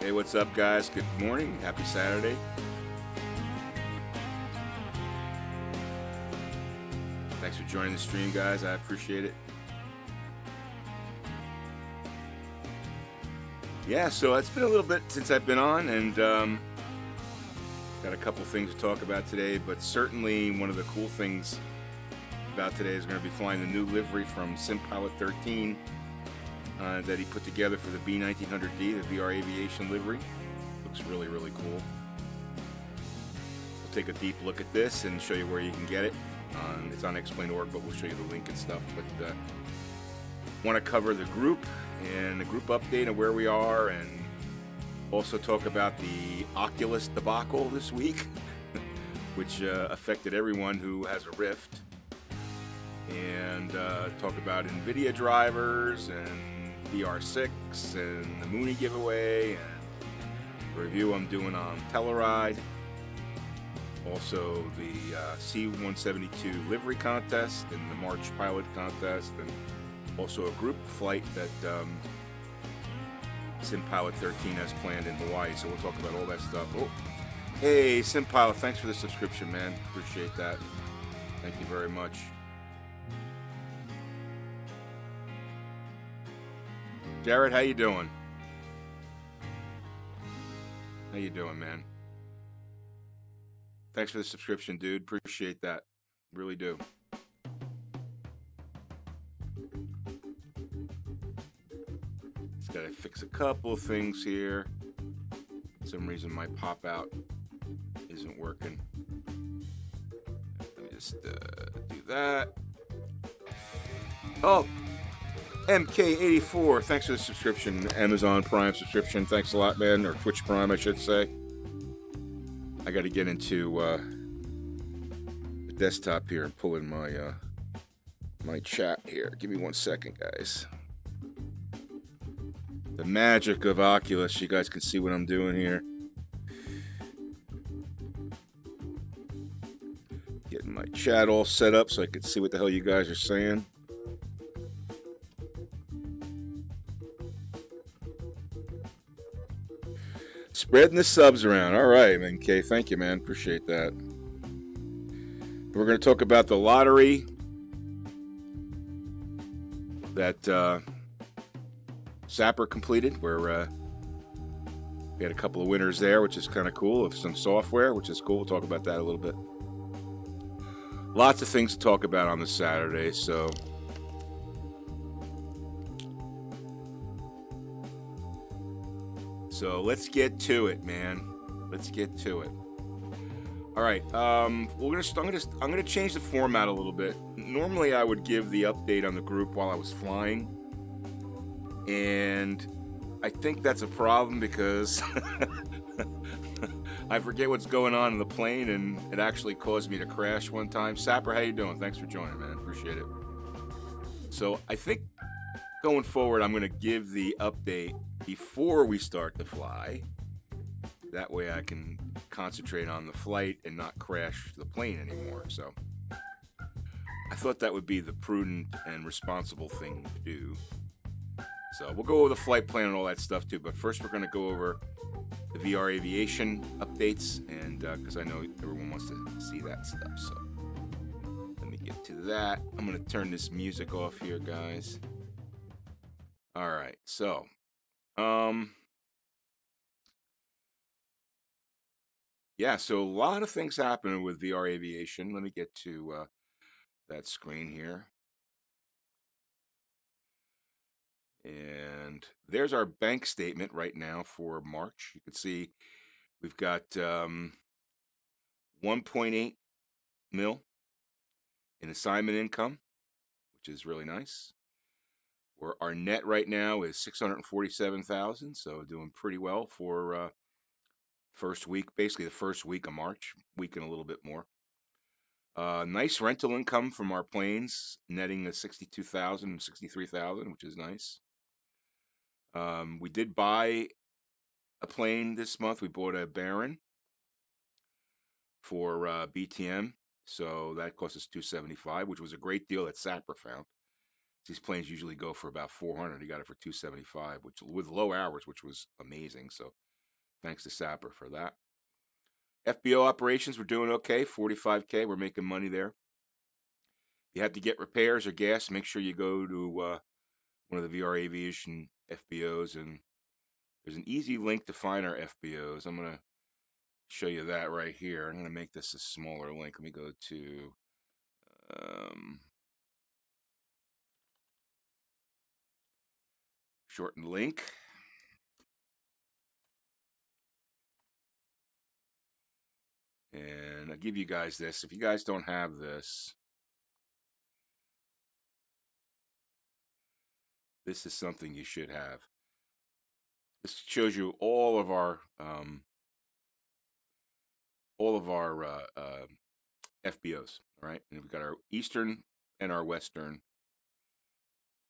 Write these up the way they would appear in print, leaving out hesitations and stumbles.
Hey, what's up, guys? Good morning. Happy Saturday. Thanks for joining the stream, guys. I appreciate it. Yeah, so it's been a little bit since I've been on, and got a couple things to talk about today, but certainly one of the cool things about today is going to be flying the new livery from SimPilot 13 that he put together for the B1900D, the VR Aviation livery. Looks really, really cool. We'll take a deep look at this and show you where you can get it. It's on Explain.org, but we'll show you the link and stuff. But want to cover the group and the group update and where we are, and also talk about the Oculus debacle this week, which affected everyone who has a Rift, and talk about Nvidia drivers and VR6 and the Mooney giveaway and review I'm doing on Telluride. Also the C172 livery contest and the March pilot contest, and also a group flight that SimPilot 13 has planned in Hawaii. So we'll talk about all that stuff. Oh, hey, SimPilot, thanks for the subscription, man. Appreciate that. Thank you very much. Jared, how you doing? How you doing, man? Thanks for the subscription, dude. Appreciate that. Really do. Just gotta fix a couple of things here. For some reason my pop out isn't working. Let me just do that. Oh, MK84, thanks for the subscription. Amazon Prime subscription. Thanks a lot, man. Or Twitch Prime, I should say. I got to get into the desktop here and pull in my my chat here. Give me 1 second, guys. The magic of Oculus. You guys can see what I'm doing here. Getting my chat all set up so I can see what the hell you guys are saying. Spreading the subs around. All right, MK. Thank you, man. Appreciate that. We're going to talk about the lottery that Sapper completed, where we had a couple of winners there, which is kind of cool, of some software, which is cool. We'll talk about that a little bit. Lots of things to talk about on this Saturday, so... So let's get to it, man. Let's get to it. All right, I'm gonna change the format a little bit. Normally, I would give the update on the group while I was flying, and I think that's a problem because I forget what's going on in the plane, and it actually caused me to crash one time. Sapper, how you doing? Thanks for joining, man. Appreciate it. So I think going forward, I'm gonna give the update before we start to fly. That way I can concentrate on the flight and not crash the plane anymore. So I thought that would be the prudent and responsible thing to do. So we'll go over the flight plan and all that stuff too, but first we're going to go over the VR Aviation updates, and because I know everyone wants to see that stuff. So let me get to that. I'm going to turn this music off here, guys. All right, so yeah, so a lot of things happening with VR Aviation. Let me get to that screen here. And there's our bank statement right now for March. You can see we've got 1.8 mil in assignment income, which is really nice. Our net right now is 647,000, so doing pretty well for first week, basically the first week of March, week and a little bit more. Nice rental income from our planes, netting the 62,000 and 63,000, which is nice. We did buy a plane this month. We bought a Baron for BTM, so that cost us $275, which was a great deal that Sapper found. These planes usually go for about $400. He got it for $275, which with low hours, which was amazing. So thanks to Sapper for that. FBO operations, we're doing okay. 45K, we're making money there. If you have to get repairs or gas, make sure you go to one of the VR Aviation FBOs, and there's an easy link to find our FBOs. I'm going to show you that right here. I'm going to make this a smaller link. Let me go to shorten link. And I'll give you guys this. If you guys don't have this, this is something you should have. This shows you all of our FBOs. All right, and we've got our Eastern and our Western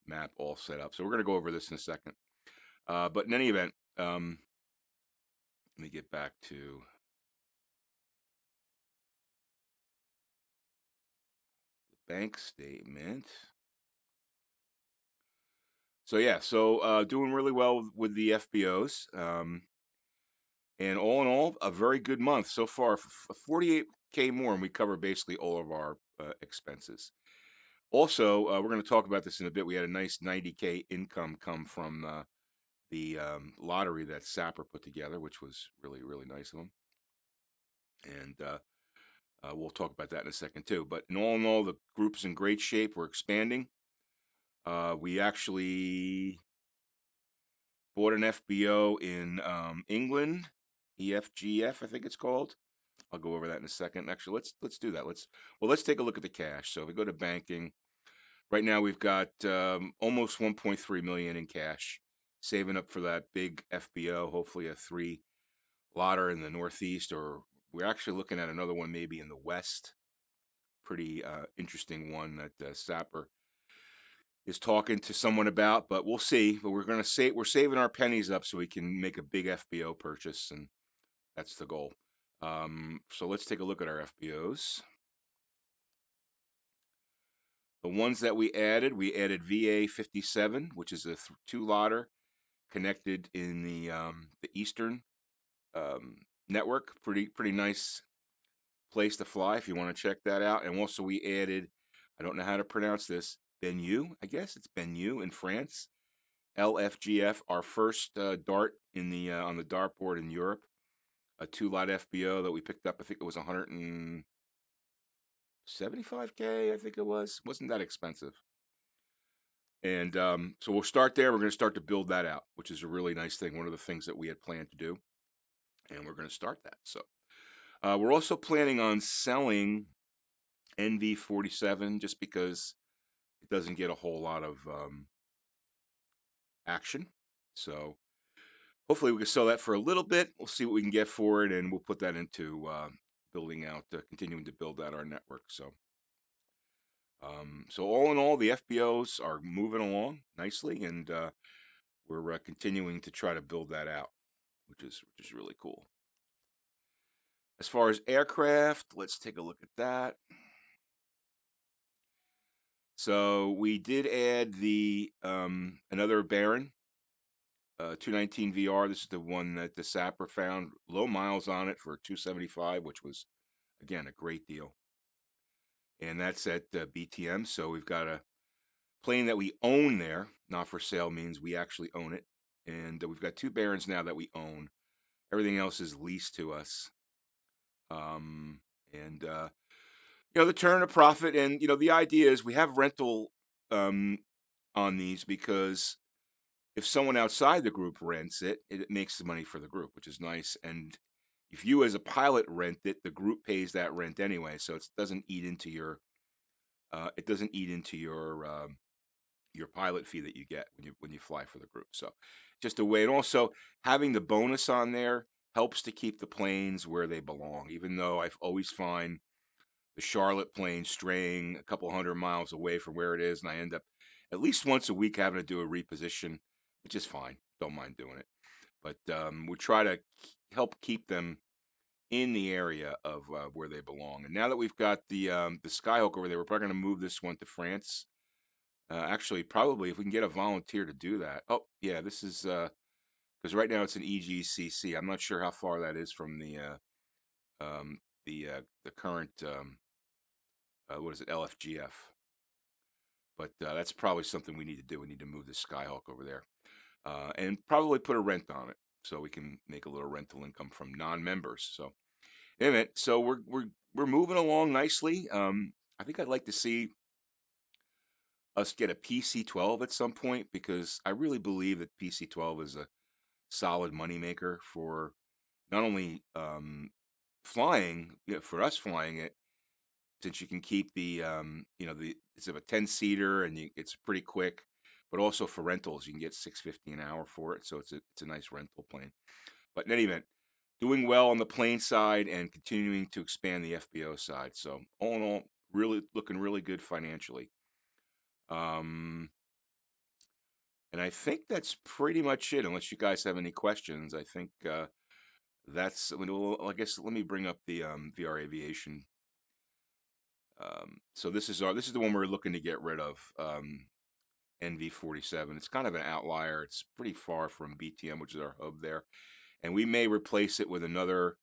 map all set up. So we're going to go over this in a second. But in any event, let me get back to the bank statement. So yeah, doing really well with the FBOs. And all in all, a very good month so far. 48K more, and we cover basically all of our expenses. Also, we're going to talk about this in a bit. We had a nice 90K income come from the lottery that Sapper put together, which was really, really nice of him. And we'll talk about that in a second too. But in all, the group's in great shape. We're expanding. We actually bought an FBO in England, EVGA, I think it's called. I'll go over that in a second. Actually, let's do that. Let's take a look at the cash. So if we go to banking, right now we've got almost 1.3 million in cash, saving up for that big FBO. Hopefully a 3 lotter in the Northeast, or we're actually looking at another one maybe in the West. Pretty interesting one that Sapper is talking to someone about, but we'll see. But we're saving our pennies up so we can make a big FBO purchase, and that's the goal. So let's take a look at our FBOs. The ones that we added VA57, which is a 2-lotter connected in the Eastern network. Pretty nice place to fly if you want to check that out. And also we added, I don't know how to pronounce this, Benu, I guess it's Benu in France. LFGF, our first dart in the on the dartboard in Europe. A 2-lot FBO that we picked up. I think it was 175K. I think it was. Wasn't that expensive. And so we'll start there. We're going to start to build that out, which is a really nice thing. One of the things that we had planned to do, and we're going to start that. So we're also planning on selling NV47 just because it doesn't get a whole lot of action. So hopefully we can sell that for a little bit. We'll see what we can get for it, and we'll put that into building out, continuing to build out our network. So all in all, the FBOs are moving along nicely, and we're continuing to try to build that out, which is really cool. As far as aircraft, let's take a look at that. So we did add the another Baron, 219 VR. This is the one that the Sapper found. Low miles on it for 275, which was, again, a great deal. And that's at BTM. So we've got a plane that we own there. Not for sale means we actually own it. And we've got 2 Barons now that we own. Everything else is leased to us. The turn of profit, and the idea is we have rental on these, because if someone outside the group rents it, it makes the money for the group, which is nice. And if you as a pilot rent it, the group pays that rent anyway, so it doesn't eat into your your pilot fee that you get when you fly for the group. So just a way. And also having the bonus on there helps to keep the planes where they belong, even though I've always find the Charlotte plane straying a couple 100 miles away from where it is, and I end up at least once a week having to do a reposition, which is fine. Don't mind doing it. But we try to help keep them in the area of where they belong. And now that we've got the Skyhawk over there, we're probably going to move this one to France. Actually, probably if we can get a volunteer to do that. Oh, yeah, this is because right now it's an EGCC. I'm not sure how far that is from the current what is it, LFGF. But that's probably something we need to do. We need to move the Skyhawk over there, and probably put a rent on it so we can make a little rental income from non-members. So, anyway, so we're moving along nicely. I think I'd like to see us get a PC-12 at some point because I really believe that PC-12 is a solid moneymaker for not only flying, for us flying it, since you can keep the it's a 10-seater and it's pretty quick, but also for rentals you can get $6.50 an hour for it, so it's a nice rental plane. But in any event, doing well on the plane side and continuing to expand the FBO side. So all in all, really looking really good financially. And I think that's pretty much it. Unless you guys have any questions, I think that's. I mean, well, I guess let me bring up the VR Aviation. So this is the one we're looking to get rid of. NV47. It's kind of an outlier. It's pretty far from BTM, which is our hub there, and we may replace it with another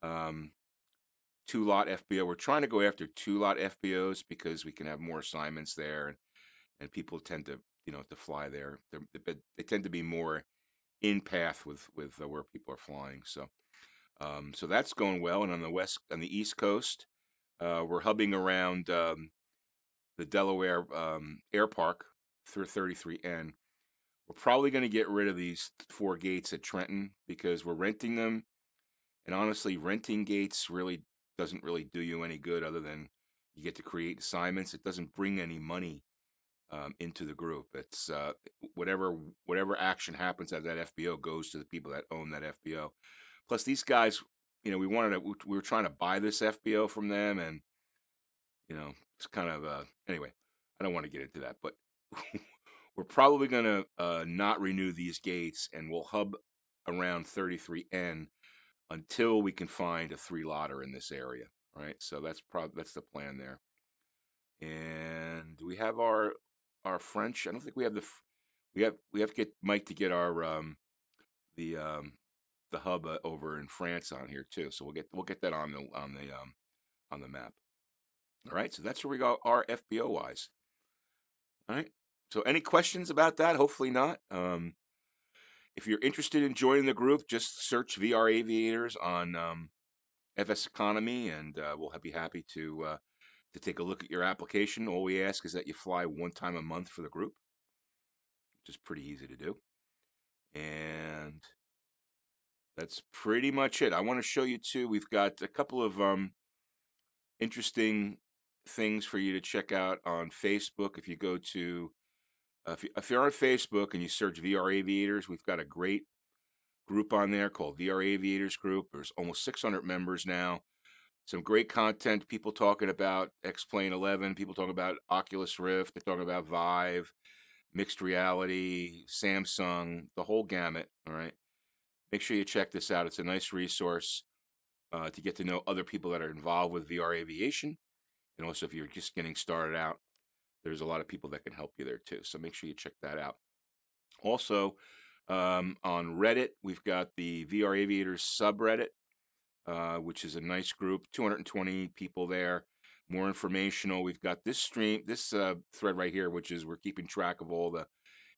2-lot FBO. We're trying to go after 2-lot FBOs because we can have more assignments there, and people tend to to fly there. They tend to be more in path with where people are flying. So so that's going well. And on the East Coast, we're hubbing around the Delaware Air Park through 33N. We're probably going to get rid of these 4 gates at Trenton because we're renting them. And honestly, renting gates really doesn't really do you any good other than you get to create assignments. It doesn't bring any money into the group. It's whatever action happens at that FBO goes to the people that own that FBO. Plus, these guys, we were trying to buy this FBO from them, and it's kind of anyway. I don't want to get into that, but we're probably going to not renew these gates, and we'll hub around 33N until we can find a 3-lotter in this area. Right, so that's the plan there. And we have our French. I don't think we have we have to get Mike to get our the hub over in France on here too. So we'll get that on the map. All right, so that's where we got our FBO wise. All right. So any questions about that? Hopefully not. If you're interested in joining the group, just search VR Aviators on FSEconomy, and we'll be happy to take a look at your application. All we ask is that you fly 1 time a month for the group, which is pretty easy to do. And that's pretty much it. I want to show you too, we've got a couple of interesting things for you to check out on Facebook. If you go to if you're on Facebook and you search VR Aviators, we've got a great group on there called VR Aviators Group. There's almost 600 members now. Some great content, people talking about X-Plane 11, people talking about Oculus Rift, they're talking about Vive, mixed reality, Samsung, the whole gamut. All right, make sure you check this out. It's a nice resource to get to know other people that are involved with VR aviation. And also, if you're just getting started out, there's a lot of people that can help you there too. So make sure you check that out. Also, on Reddit, we've got the VR Aviators subreddit, which is a nice group, 220 people there. More informational. We've got this thread right here, which is we're keeping track of all the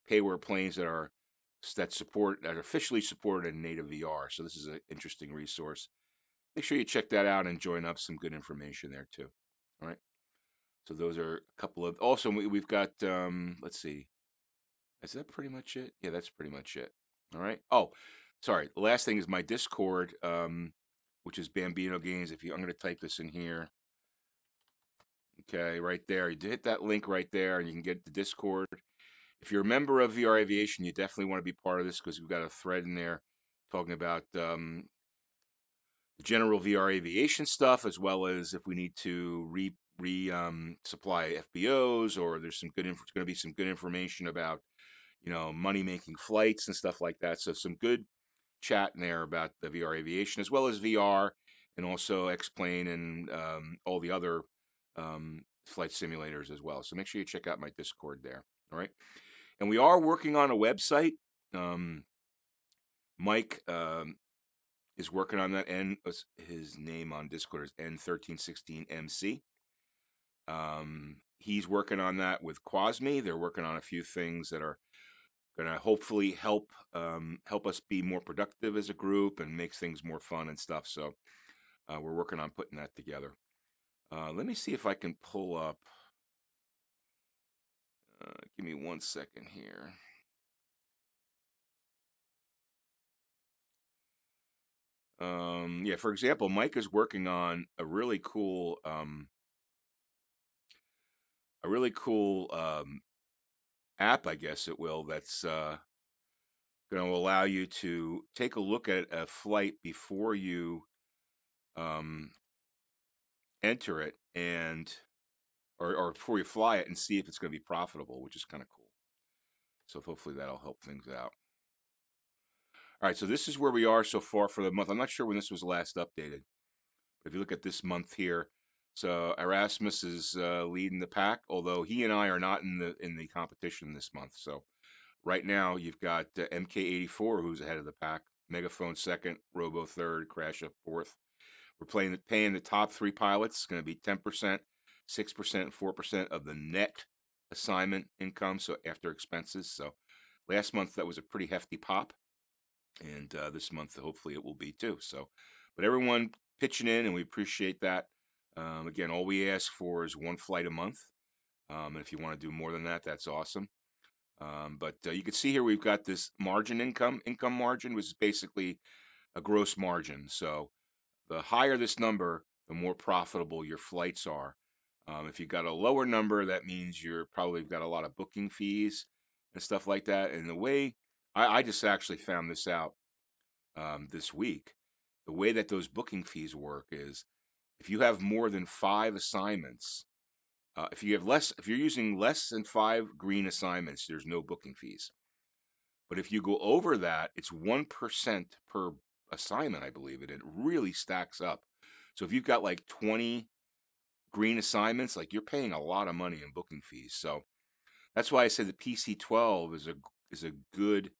payware planes that are officially supported in native VR. So this is an interesting resource. Make sure you check that out and join up. Some good information there too. All right. So those are a couple of. Also, we've got. Let's see. Is that pretty much it? Yeah, that's pretty much it. All right. Oh, sorry. The last thing is my Discord, which is Bambino Games. I'm going to type this in here. Okay, right there. You hit that link right there, and you can get the Discord. If you're a member of VR Aviation, you definitely want to be part of this because we've got a thread in there talking about the general VR Aviation stuff, as well as if we need to supply FBOs, or there's going to be some good information about money making flights and stuff like that. So some good chat in there about the VR Aviation, as well as VR, and also X-Plane and all the other flight simulators as well. So make sure you check out my Discord there. All right. And we are working on a website. Mike is working on that, and his name on Discord is N1316MC. He's working on that with Quasme. They're working on a few things that are going to hopefully help us be more productive as a group and make things more fun and stuff. So we're working on putting that together. Let me see if I can pull up. Give me 1 second here. Yeah, for example, Mike is working on a really cool app, I guess it will, that's going to allow you to take a look at a flight before you enter it, and or before you fly it, and see if it's going to be profitable, which is kind of cool. So hopefully that'll help things out. All right, so this is where we are so far for the month. I'm not sure when this was last updated, but if you look at this month here, so Erasmus is leading the pack, although he and I are not in the competition this month. So right now you've got MK84, who's ahead of the pack, Megaphone second, Robo third, Crash up fourth. We're paying the top three pilots. It's going to be 10%, 6%, and 4% of the net assignment income, so after expenses. So last month that was a pretty hefty pop, and this month hopefully it will be too. So, but everyone pitching in, and we appreciate that. Again, all we ask for is one flight a month, and if you want to do more than that, that's awesome. But you can see here we've got this margin income margin, which is basically a gross margin. So the higher this number, the more profitable your flights are. If you got a lower number, that means you're probably got a lot of booking fees and stuff like that. And the way I just actually found this out this week, the way that those booking fees work is if you have more than 5 assignments, if you're using less than 5 green assignments, there's no booking fees. But if you go over that, it's 1% per assignment, I believe, and it really stacks up. So if you've got like 20 green assignments, like you're paying a lot of money in booking fees. So that's why I said the PC-12 is a good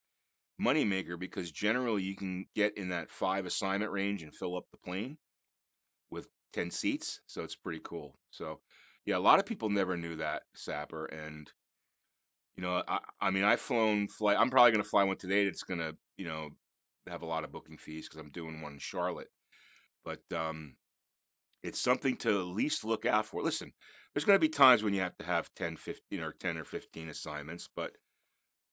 moneymaker, because generally you can get in that 5 assignment range and fill up the plane with 10 seats. So it's pretty cool. So yeah, a lot of people never knew that, Sapper, and I mean, I've flown flight. I'm probably going to fly one today that's going to, have a lot of booking fees because I'm doing one in Charlotte. But it's something to at least look out for. Listen, there's going to be times when you have to have 10, 15, or 10 or 15 assignments, but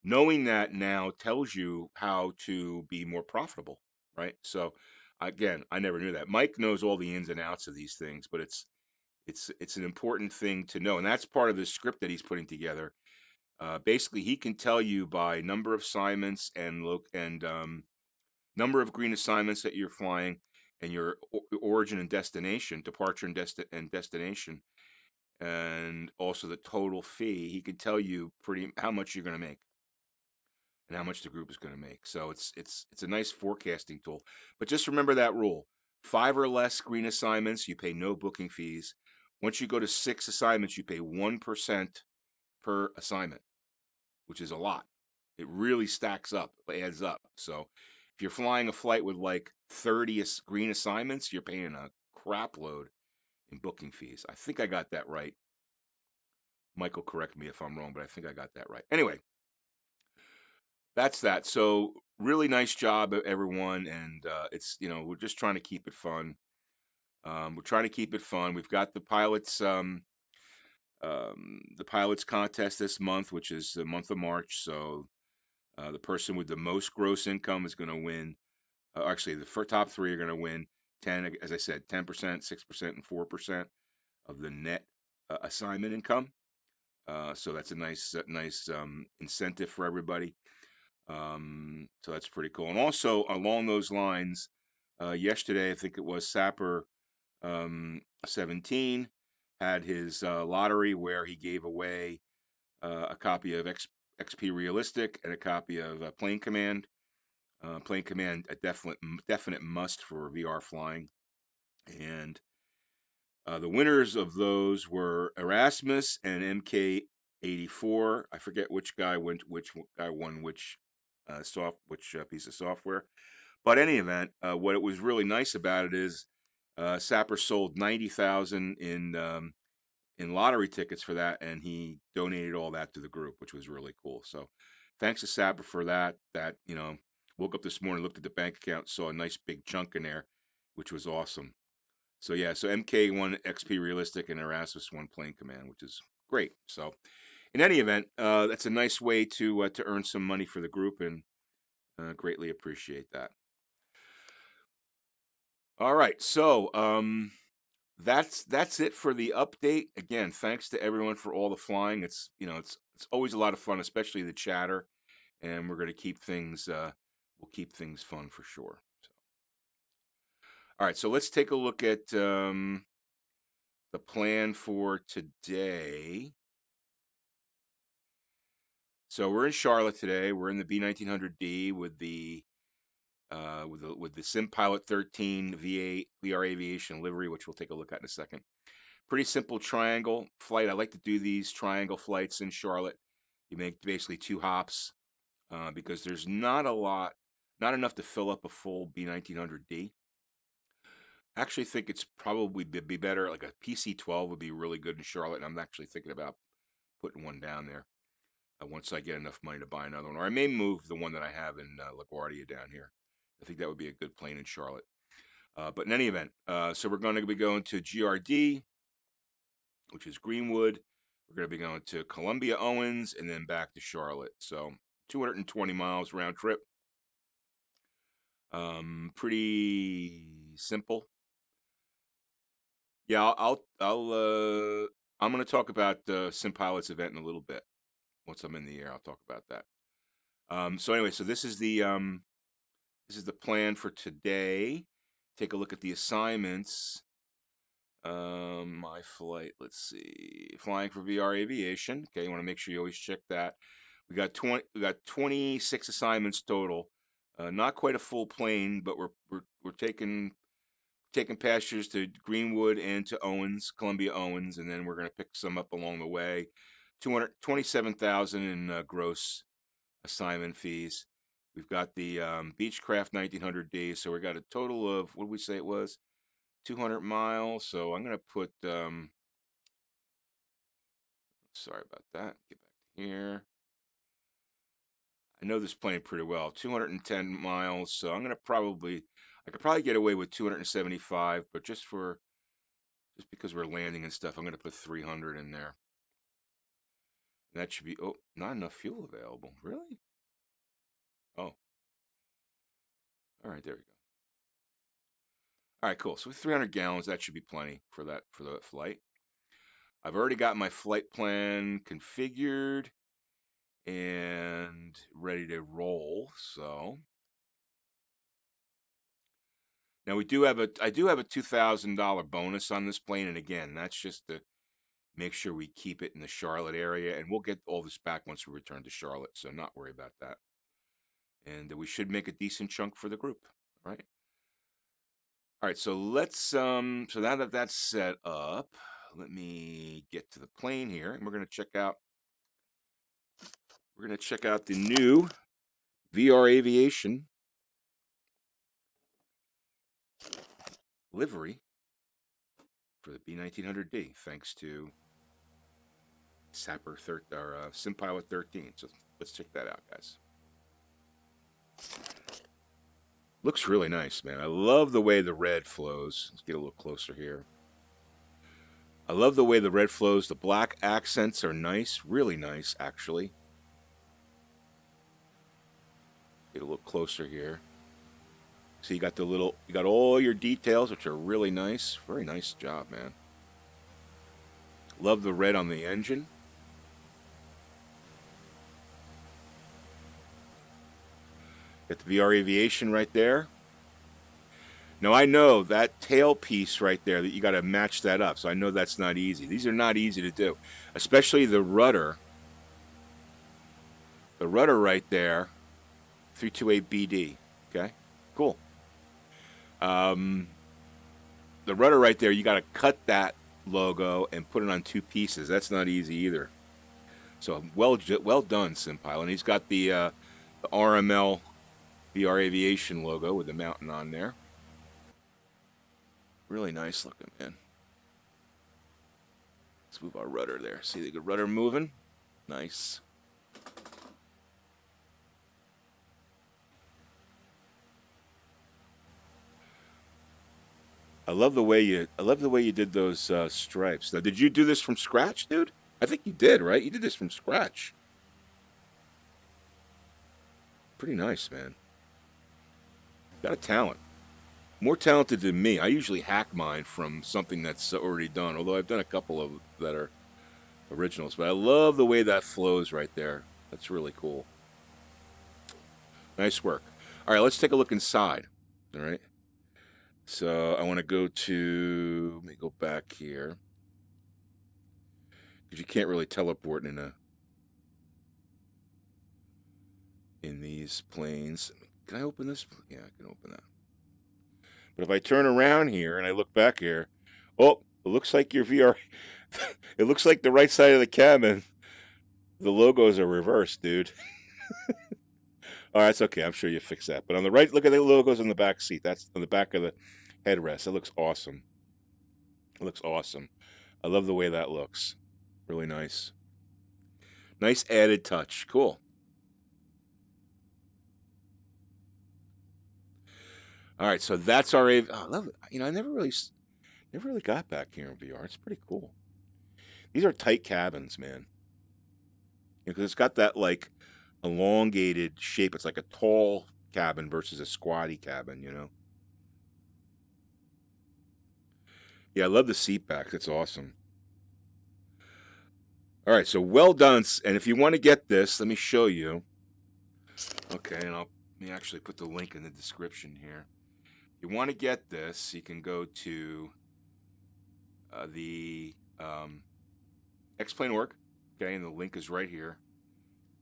knowing that now tells you how to be more profitable, right? So again, I never knew that. Mike knows all the ins and outs of these things, but it's an important thing to know, and that's part of the script that he's putting together. Basically, he can tell you by number of assignments and number of green assignments that you're flying, and your origin and destination, departure and destination, and also the total fee. He can tell you how much you're going to make and how much the group is going to make. So it's a nice forecasting tool. But just remember that rule: 5 or less green assignments, you pay no booking fees. Once you go to 6 assignments, you pay 1% per assignment, which is a lot. It really stacks up, adds up. So if you're flying a flight with like 30 green assignments, you're paying a crap load in booking fees. I think I got that right. Michael, correct me if I'm wrong, but I think I got that right. Anyway, that's that. So really nice job, everyone. And we're just trying to keep it fun. We're trying to keep it fun. We've got the pilots contest this month, which is the month of March. So the person with the most gross income is going to win. Actually, the top 3 are going to win 10, as I said, 10%, 6%, and 4% of the net assignment income. So that's a nice incentive for everybody. So that's pretty cool. And also along those lines, yesterday I think it was Sapper 17 had his lottery where he gave away a copy of XP Realistic and a copy of Plane Command. Plane Command, a definite must for VR flying. And the winners of those were Erasmus and MK84. I forget which guy won which piece of software. But in any event, what it was really nice about it is Sapper sold 90,000 in lottery tickets for that, and he donated all that to the group, which was really cool. So thanks to Sapper for that. Woke up this morning, looked at the bank account, saw a nice big chunk in there, which was awesome. So yeah, so MK won XP Realistic and Erasmus won Plane Command, which is great. So in any event, that's a nice way to earn some money for the group, and greatly appreciate that. All right, so that's it for the update. Again, thanks to everyone for all the flying. It's always a lot of fun, especially the chatter, and we're going to keep things we'll keep things fun for sure. So. All right, so let's take a look at the plan for today. So we're in Charlotte today. We're in the B1900D with the SimPilot 13 VR Aviation livery, which we'll take a look at in a second. Pretty simple triangle flight. I like to do these triangle flights in Charlotte. You make basically 2 hops because there's not enough to fill up a full B1900D. I actually think it's probably be better. Like a PC-12 would be really good in Charlotte, and I'm actually thinking about putting one down there once I get enough money to buy another one. Or I may move the one that I have in LaGuardia down here. I think that would be a good plane in Charlotte. But in any event, so we're going to be going to GRD, which is Greenwood. We're going to be going to Columbia Owens and then back to Charlotte. So 220 miles round trip. Pretty simple. Yeah, I'm going to talk about the SimPilot's event in a little bit. Once I'm in the air, I'll talk about that. So anyway, so this is the plan for today. Take a look at the assignments. My flight, let's see, flying for VR Aviation. Okay, you want to make sure you always check that. We got 26 assignments total. Not quite a full plane, but we're taking passengers to Greenwood and to Owens, Columbia Owens, and then we're going to pick some up along the way. 227,000 in gross assignment fees. We've got the Beechcraft 1900D, so we got a total of, what did we say it was? 200 miles. So I'm going to put, sorry about that. Get back to here. I know this plane pretty well. 210 miles. So I could probably get away with 275, but just because we're landing and stuff, I'm going to put 300 in there. And that should be, oh, not enough fuel available. Really? Oh. All right, there we go. All right, cool. So with 300 gallons, that should be plenty for the flight. I've already got my flight plan configured and ready to roll. So now I do have a $2,000 bonus on this plane, and again, that's just to make sure we keep it in the Charlotte area, and we'll get all this back once we return to Charlotte. So not worry about that. And we should make a decent chunk for the group. All right. All right, so let's so now that that's set up, let me get to the plane here, and we're going to check out the new VR Aviation livery for the B1900D, thanks to SimPilot 13. So let's check that out, guys. Looks really nice, man. I love the way the red flows. Let's get a little closer here. I love the way the red flows. The black accents are nice, really nice, actually. Get a little closer here. So you got all your details, which are really nice. Very nice job, man. Love the red on the engine. Got the VR Aviation right there. Now I know that tail piece right there, that you got to match that up. So I know that's not easy. These are not easy to do, especially the rudder. The rudder right there, 328BD. Okay, cool. The rudder right there, you got to cut that logo and put it on 2 pieces. That's not easy either. So well done, SimPilot. And he's got the the RML VR Aviation logo with the mountain on there. Really nice looking, man. Let's move our rudder there. See the good rudder moving? Nice. I love the way you did those stripes. Now, did you do this from scratch, dude? I think you did, right? You did this from scratch. Pretty nice, man. Got a talent. More talented than me. I usually hack mine from something that's already done, although I've done a couple of that are originals. But I love the way that flows right there. That's really cool. Nice work. All right, let's take a look inside. All right. So I want to go to, let me go back here. Because you can't really teleport in these planes. Can I open this? Yeah, I can open that. But if I turn around here and I look back here, oh, it looks like your VR, it looks like the right side of the cabin, the logos are reversed, dude. All right, it's okay. I'm sure you fix that. But on the right, look at the logos on the back seat. That's on the back of the headrest. It looks awesome. It looks awesome. I love the way that looks. Really nice. Nice added touch. Cool. All right, so that's our I love it. You know, I never really got back here in VR. It's pretty cool. These are tight cabins, man. Because it's got that like elongated shape. It's like a tall cabin versus a squatty cabin, you know. Yeah, I love the seat backs. It's awesome. All right, so well done. And if you want to get this, let me show you. Okay, and let me actually put the link in the description here. If you want to get this, you can go to the X-Plane.org. Okay, and the link is right here.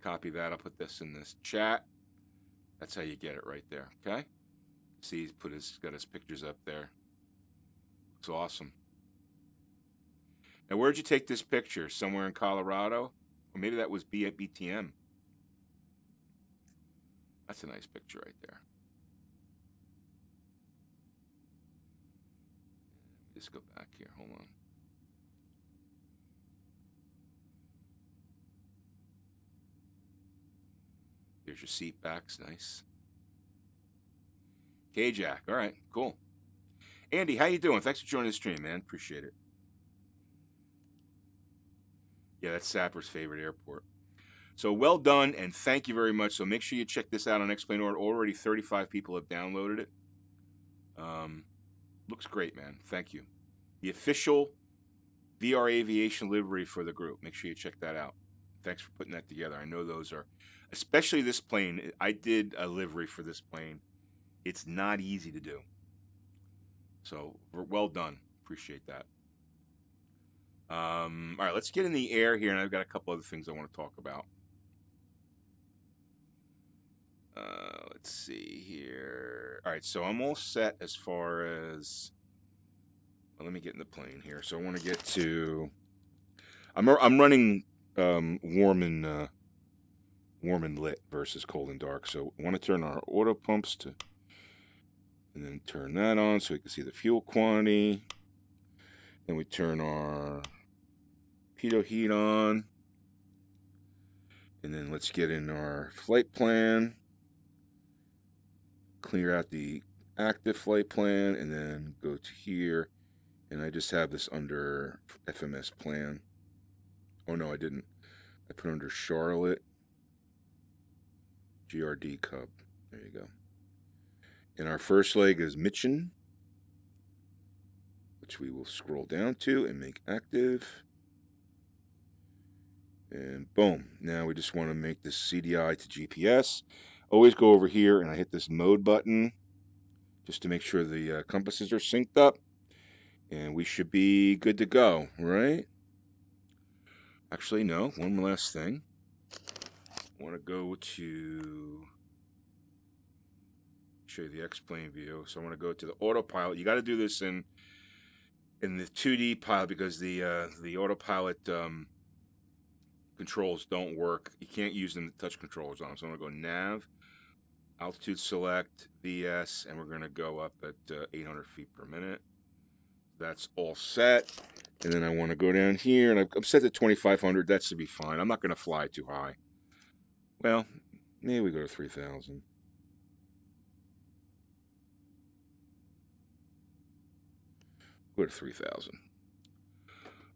Copy that. I'll put this in this chat. That's how you get it right there. Okay. See, he's got his pictures up there. Looks awesome. Now, where'd you take this picture? Somewhere in Colorado, or maybe that was BTM. That's a nice picture right there. Just go back here. Hold on. Here's your seat backs. Nice. K-Jack. All right. Cool. Andy, how you doing? Thanks for joining the stream, man. Appreciate it. Yeah, that's Sapper's favorite airport. So well done, and thank you very much. So make sure you check this out on X-Plane.org. Already 35 people have downloaded it. Looks great, man. Thank you. The official VR Aviation livery for the group. Make sure you check that out. Thanks for putting that together. I know those are, especially this plane. I did a livery for this plane. It's not easy to do. So well done. Appreciate that. All right, let's get in the air here, and I've got a couple other things I want to talk about. Let's see here. All right, so I'm all set as far as. Well, let me get in the plane here. So I want to get to. I'm running warm and lit versus cold and dark. So I want to turn our auto pumps to, and then turn that on so we can see the fuel quantity. Then we turn our pitot heat on, and then let's get in our flight plan. Clear out the active flight plan, and then go to here, and I just have this under FMS plan. Oh no, I didn't. I put under Charlotte GRD Cub. There you go. And our first leg is Mitchen, which we will scroll down to and make active. And boom. Now we just want to make this CDI to GPS. Always go over here and I hit this mode button just to make sure the compasses are synced up. And we should be good to go, right? Actually, no. One last thing. I want to go to show you the X-Plane view. So I want to go to the autopilot. You got to do this in the 2D pilot because the autopilot controls don't work. You can't use the touch controllers on them. So I'm going to go nav, altitude select, VS, and we're going to go up at 800 feet per minute. That's all set. And then I want to go down here, and I'm set to 2,500. That should be fine. I'm not going to fly too high. Well, maybe we go to 3,000. Go to 3,000.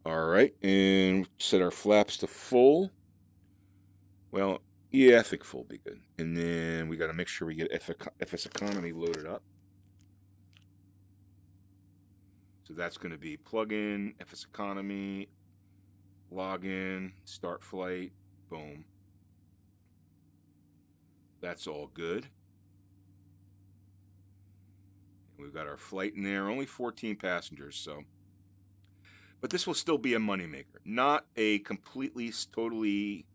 All right, and set our flaps to full. Well, yeah, I think full will be good. And then we got to make sure we get FSEconomy loaded up. So that's going to be plug-in, FSEconomy, login, start flight, boom. That's all good. And we've got our flight in there, only 14 passengers, so. But this will still be a moneymaker. Not a completely, totally,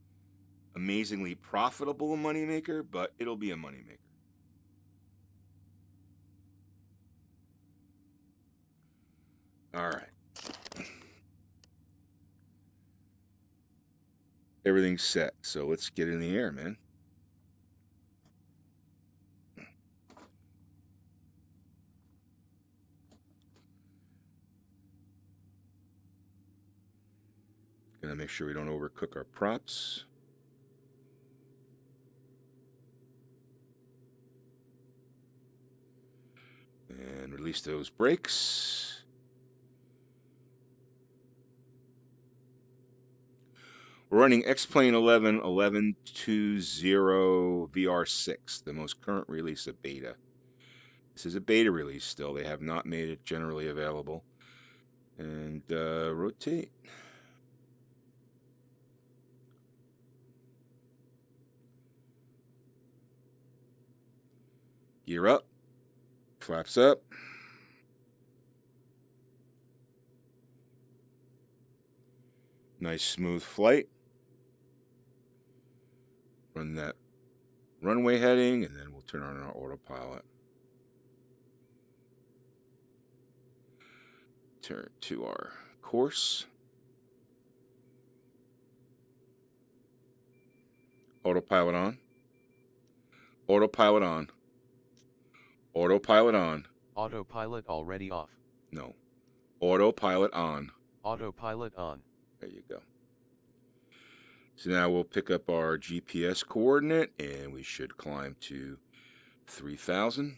amazingly profitable moneymaker, but it'll be a moneymaker. All right. Everything's set, so let's get in the air, man. Gonna make sure we don't overcook our props. And release those brakes. We're running X-Plane 11.11.20 VR6, the most current release of beta. This is a beta release still. They have not made it generally available. And rotate. Gear up. Flaps up. Nice smooth flight. Run that runway heading, and then we'll turn on our autopilot. Turn to our course. Autopilot on. Autopilot on. Autopilot on. Autopilot already off. No. Autopilot on. Autopilot on. There you go. So now we'll pick up our GPS coordinate, and we should climb to 3,000.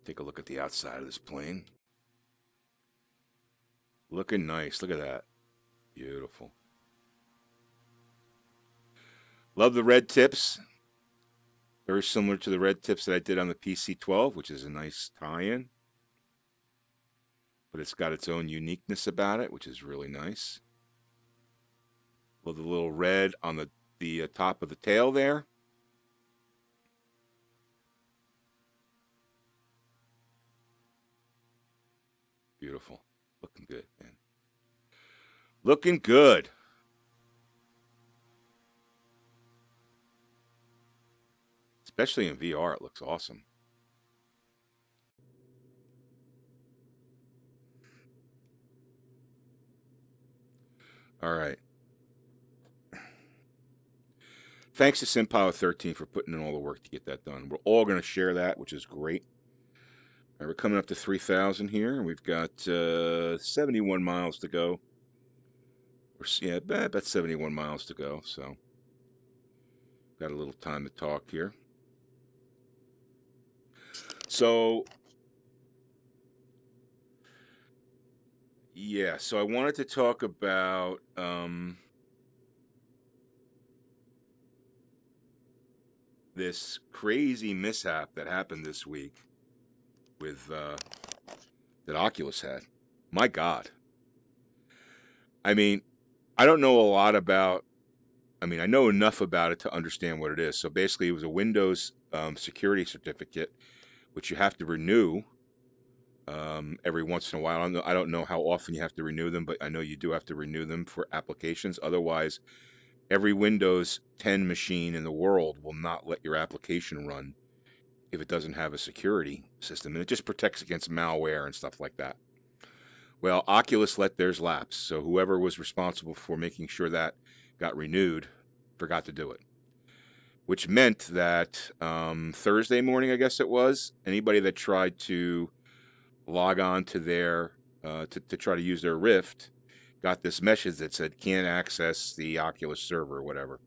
Take a look at the outside of this plane. Looking nice. Look at that. Beautiful. Love the red tips. Very similar to the red tips that I did on the PC-12, which is a nice tie-in. But it's got its own uniqueness about it, which is really nice. Love the little red on the top of the tail there. Beautiful. Looking good, man. Looking good. Especially in VR, it looks awesome. All right. Thanks to SimPower13 for putting in all the work to get that done. We're all going to share that, which is great. All right, we're coming up to 3,000 here, and we've got 71 miles to go. Yeah, about 71 miles to go, so got a little time to talk here. So, yeah, so I wanted to talk about this crazy mishap that happened this week with that Oculus had. My God. I mean, I don't know a lot about, I mean, I know enough about it to understand what it is. So basically it was a Windows security certificate, which you have to renew every once in a while. I don't know how often you have to renew them, but I know you do have to renew them for applications. Otherwise, every Windows 10 machine in the world will not let your application run if it doesn't have a security system, and it just protects against malware and stuff like that. Well, Oculus let theirs lapse, so whoever was responsible for making sure that got renewed forgot to do it, which meant that Thursday morning, I guess it was, anybody that tried to log on to their to try to use their Rift got this message that said can't access the Oculus server or whatever.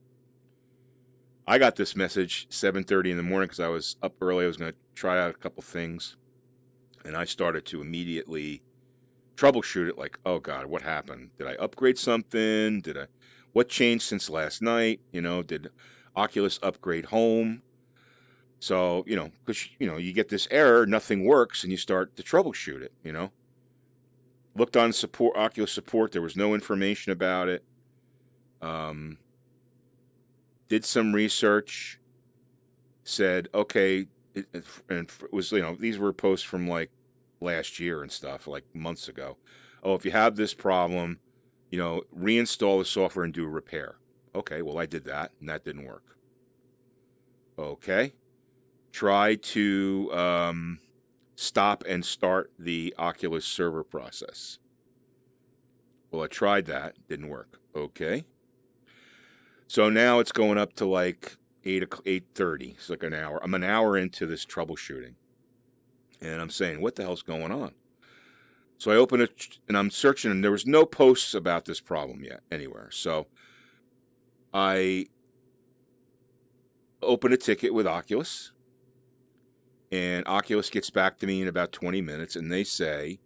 I got this message 7:30 in the morning because I was up early. I was going to try out a couple things, and I started to immediately troubleshoot it. Like, oh God, what happened? Did I upgrade something? What changed since last night? You know, did Oculus upgrade home? So, you know, because, you know, you get this error, nothing works, and you start to troubleshoot it, you know. Looked on support, Oculus support, there was no information about it. Did some research, said, okay, and it was, you know, these were posts from like last year and stuff, like months ago. Oh, if you have this problem, you know, reinstall the software and do a repair. Okay, well, I did that, and that didn't work. Okay. Try to stop and start the Oculus server process. Well, I tried that. Didn't work. Okay. So now it's going up to like 8:30. It's like an hour. I'm an hour into this troubleshooting. And I'm saying, what the hell's going on? So I open it, and I'm searching, and there was no posts about this problem yet anywhere. So I open a ticket with Oculus. And Oculus gets back to me in about 20 minutes, and they say,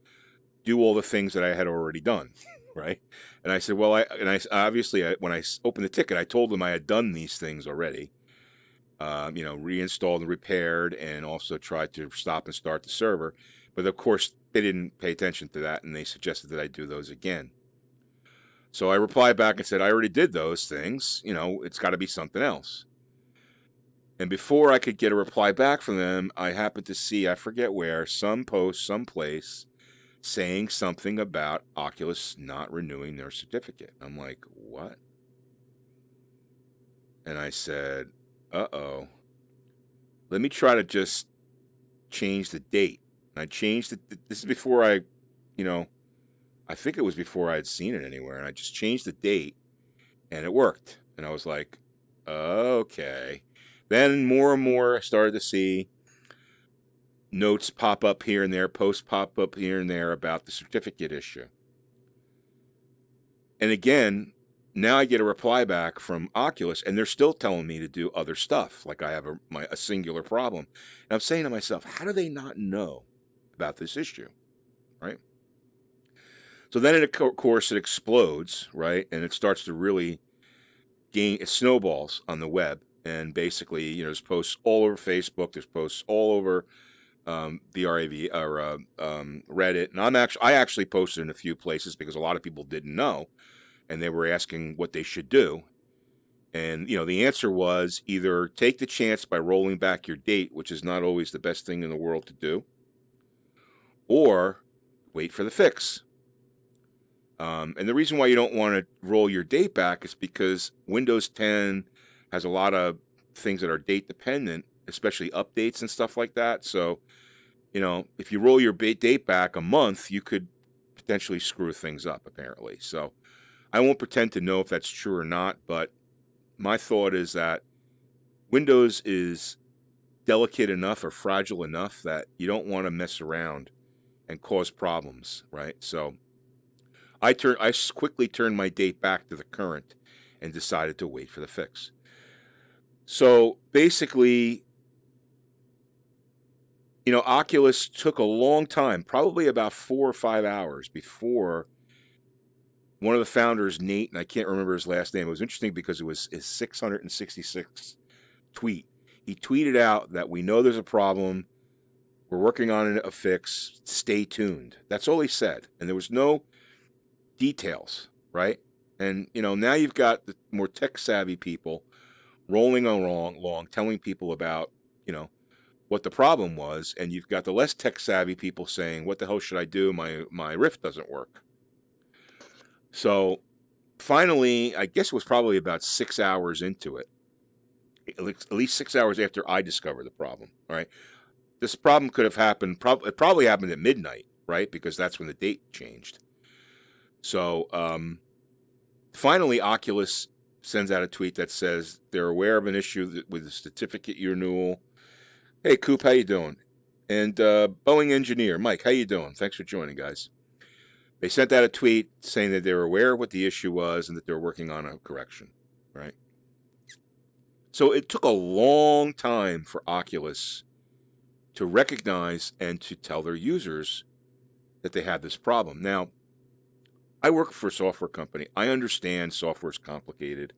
do all the things that I had already done, right? And I said, well, obviously, when I opened the ticket, I told them I had done these things already. You know, reinstalled and repaired, and also tried to stop and start the server. But of course, they didn't pay attention to that, and they suggested that I do those again. So I replied back and said, I already did those things. You know, it's got to be something else. And before I could get a reply back from them, I happened to see, I forget where, some post someplace saying something about Oculus not renewing their certificate. I'm like, what? And I said, uh-oh. Let me try to just change the date. And I changed it. This is before I, you know, I think it was before I had seen it anywhere. And I just changed the date, and it worked. And I was like, okay. Then more and more I started to see notes pop up here and there, posts pop up here and there about the certificate issue. And again, now I get a reply back from Oculus, and they're still telling me to do other stuff, like I have a singular problem. And I'm saying to myself, how do they not know about this issue, right? So then, of course, it explodes, right? And it starts to really it snowballs on the web. And basically, you know, there's posts all over Facebook. There's posts all over VR or Reddit. And I actually posted in a few places because a lot of people didn't know, and they were asking what they should do. And, you know, the answer was either take the chance by rolling back your date, which is not always the best thing in the world to do, or wait for the fix. And the reason why you don't want to roll your date back is because Windows 10 has a lot of things that are date dependent, especially updates and stuff like that. So, you know, if you roll your date back a month, you could potentially screw things up, apparently. So I won't pretend to know if that's true or not, but my thought is that Windows is delicate enough or fragile enough that you don't want to mess around and cause problems, right? So I quickly turned my date back to the current and decided to wait for the fix. So basically, you know, Oculus took a long time, probably about 4 or 5 hours before one of the founders, Nate, and I can't remember his last name. It was interesting because it was his 666th tweet. He tweeted out that we know there's a problem. We're working on a fix. Stay tuned. That's all he said. And there was no details, right? And, you know, now you've got the more tech-savvy people rolling along, telling people about, you know, what the problem was, and you've got the less tech-savvy people saying, what the hell should I do? My Rift doesn't work. So finally, I guess it was probably about 6 hours into it, at least 6 hours after I discovered the problem, all right? This problem could have happened, it probably happened at midnight, right? Because that's when the date changed. So finally, Oculus sends out a tweet that says they're aware of an issue with the certificate renewal. Hey, Coop, how you doing? And Boeing engineer, Mike, how you doing? Thanks for joining, guys. They sent out a tweet saying that they were aware of what the issue was and that they're working on a correction, right? So it took a long time for Oculus to recognize and to tell their users that they had this problem. Now, I work for a software company. I understand software is complicated.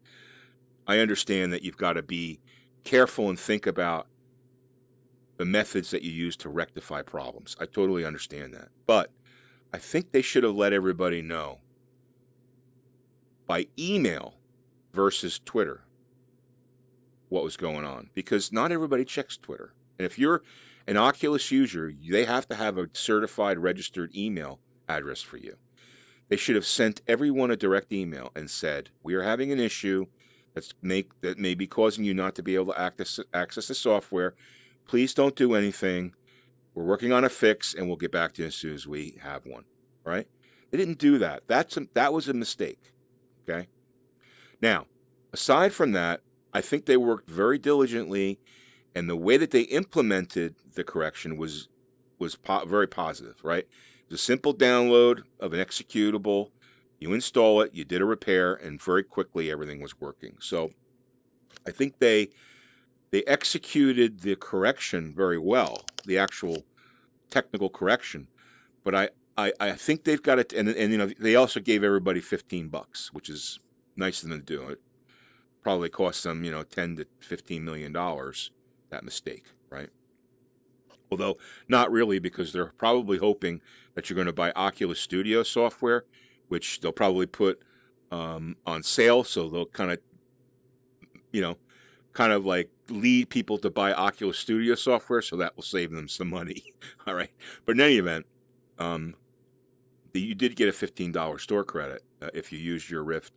I understand that you've got to be careful and think about the methods that you use to rectify problems. I totally understand that. But I think they should have let everybody know by email versus Twitter what was going on, because not everybody checks Twitter. And if you're an Oculus user, they have to have a certified registered email address for you. They should have sent everyone a direct email and said, we are having an issue that may be causing you not to be able to access the software. Please don't do anything. We're working on a fix, and we'll get back to you as soon as we have one. All right? They didn't do that. That was a mistake. Okay? Now, aside from that, I think they worked very diligently, and the way that they implemented the correction was very positive, right? It's a simple download of an executable. You install it, you did a repair, and very quickly everything was working. So I think they executed the correction very well, the actual technical correction. But I think they've got it, and you know, they also gave everybody $15, which is nice of them to do. It probably cost them, you know, $10 to $15 million, that mistake, right? Although not really, because they're probably hoping that you're going to buy Oculus Studio software, which they'll probably put on sale. So they'll kind of, you know, kind of like lead people to buy Oculus Studio software, so that will save them some money. All right. But in any event, you did get a $15 store credit if you used your Rift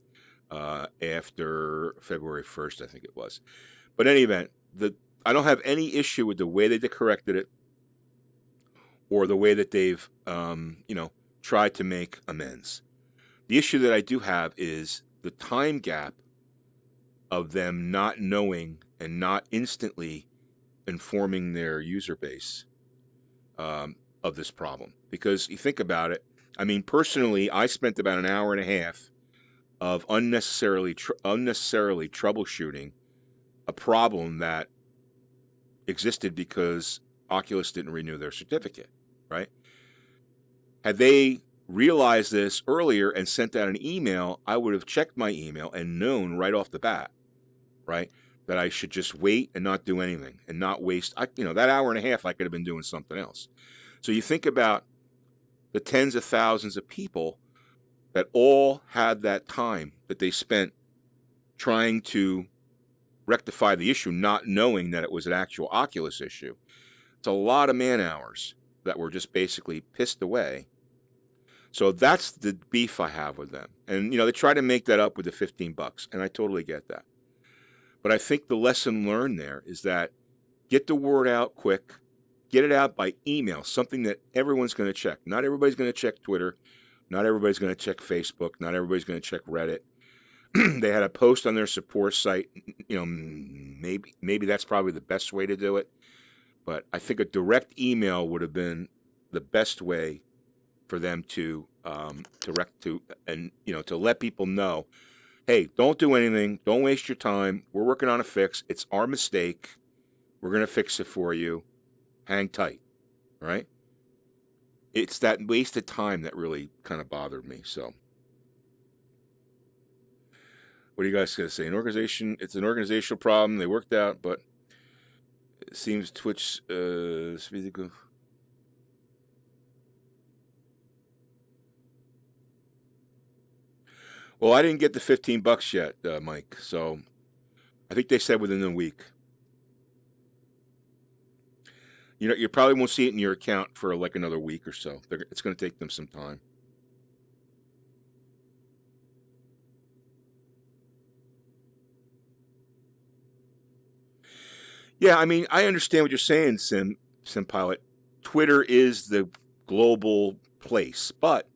after February 1st, I think it was. But in any event, I don't have any issue with the way they corrected it or the way that they've, you know, tried to make amends. The issue that I do have is the time gap of them not knowing and not instantly informing their user base of this problem. Because you think about it, I mean, personally, I spent about an hour and a half of unnecessarily troubleshooting a problem that existed because Oculus didn't renew their certificate, right? Had they realized this earlier and sent out an email, I would have checked my email and known right off the bat, right, that I should just wait and not do anything and not waste, you know, that hour and a half I could have been doing something else. So you think about the tens of thousands of people that all had that time that they spent trying to rectify the issue, not knowing that it was an actual Oculus issue. It's a lot of man hours that were just basically pissed away. So that's the beef I have with them. And, you know, they try to make that up with the $15, and I totally get that. But I think the lesson learned there is that get the word out quick, get it out by email, something that everyone's going to check. Not everybody's going to check Twitter. Not everybody's going to check Facebook. Not everybody's going to check Reddit. They had a post on their support site. You know, maybe that's probably the best way to do it. But I think a direct email would have been the best way for them to let people know, hey, don't do anything. Don't waste your time. We're working on a fix. It's our mistake. We're going to fix it for you. Hang tight. All right? It's that wasted time that really kind of bothered me. So what are you guys going to say? It's an organizational problem. They worked out, but it seems Twitch well, I didn't get the $15 yet, Mike. So I think they said within a week. You know, you probably won't see it in your account for like another week or so. It's going to take them some time. Yeah, I mean, I understand what you're saying, SimPilot. Twitter is the global place, but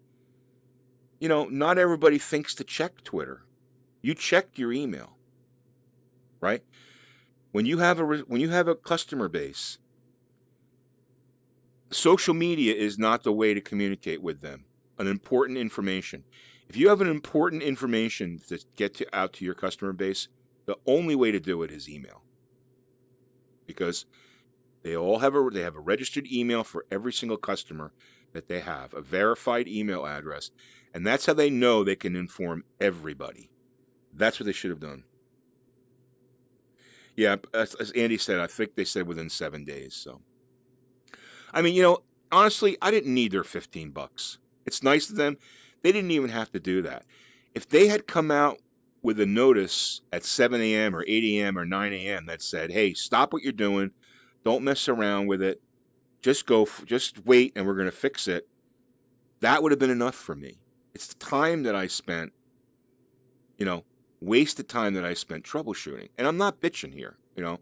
you know, not everybody thinks to check Twitter. You check your email, right? When you have a customer base, social media is not the way to communicate with them. An important information. If you have an important information to get out to your customer base, the only way to do it is email. Because they have a registered email for every single customer that they have, a verified email address, and that's how they know they can inform everybody. That's what they should have done. Yeah, as Andy said, I think they said within 7 days. So, I mean, you know, honestly, I didn't need their $15. It's nice of them. They didn't even have to do that. If they had come out with a notice at 7 a.m. or 8 a.m. or 9 a.m. that said, hey, stop what you're doing. Don't mess around with it. Just wait and we're going to fix it. That would have been enough for me. It's the time that I spent, you know, wasted time that I spent troubleshooting. And I'm not bitching here, you know.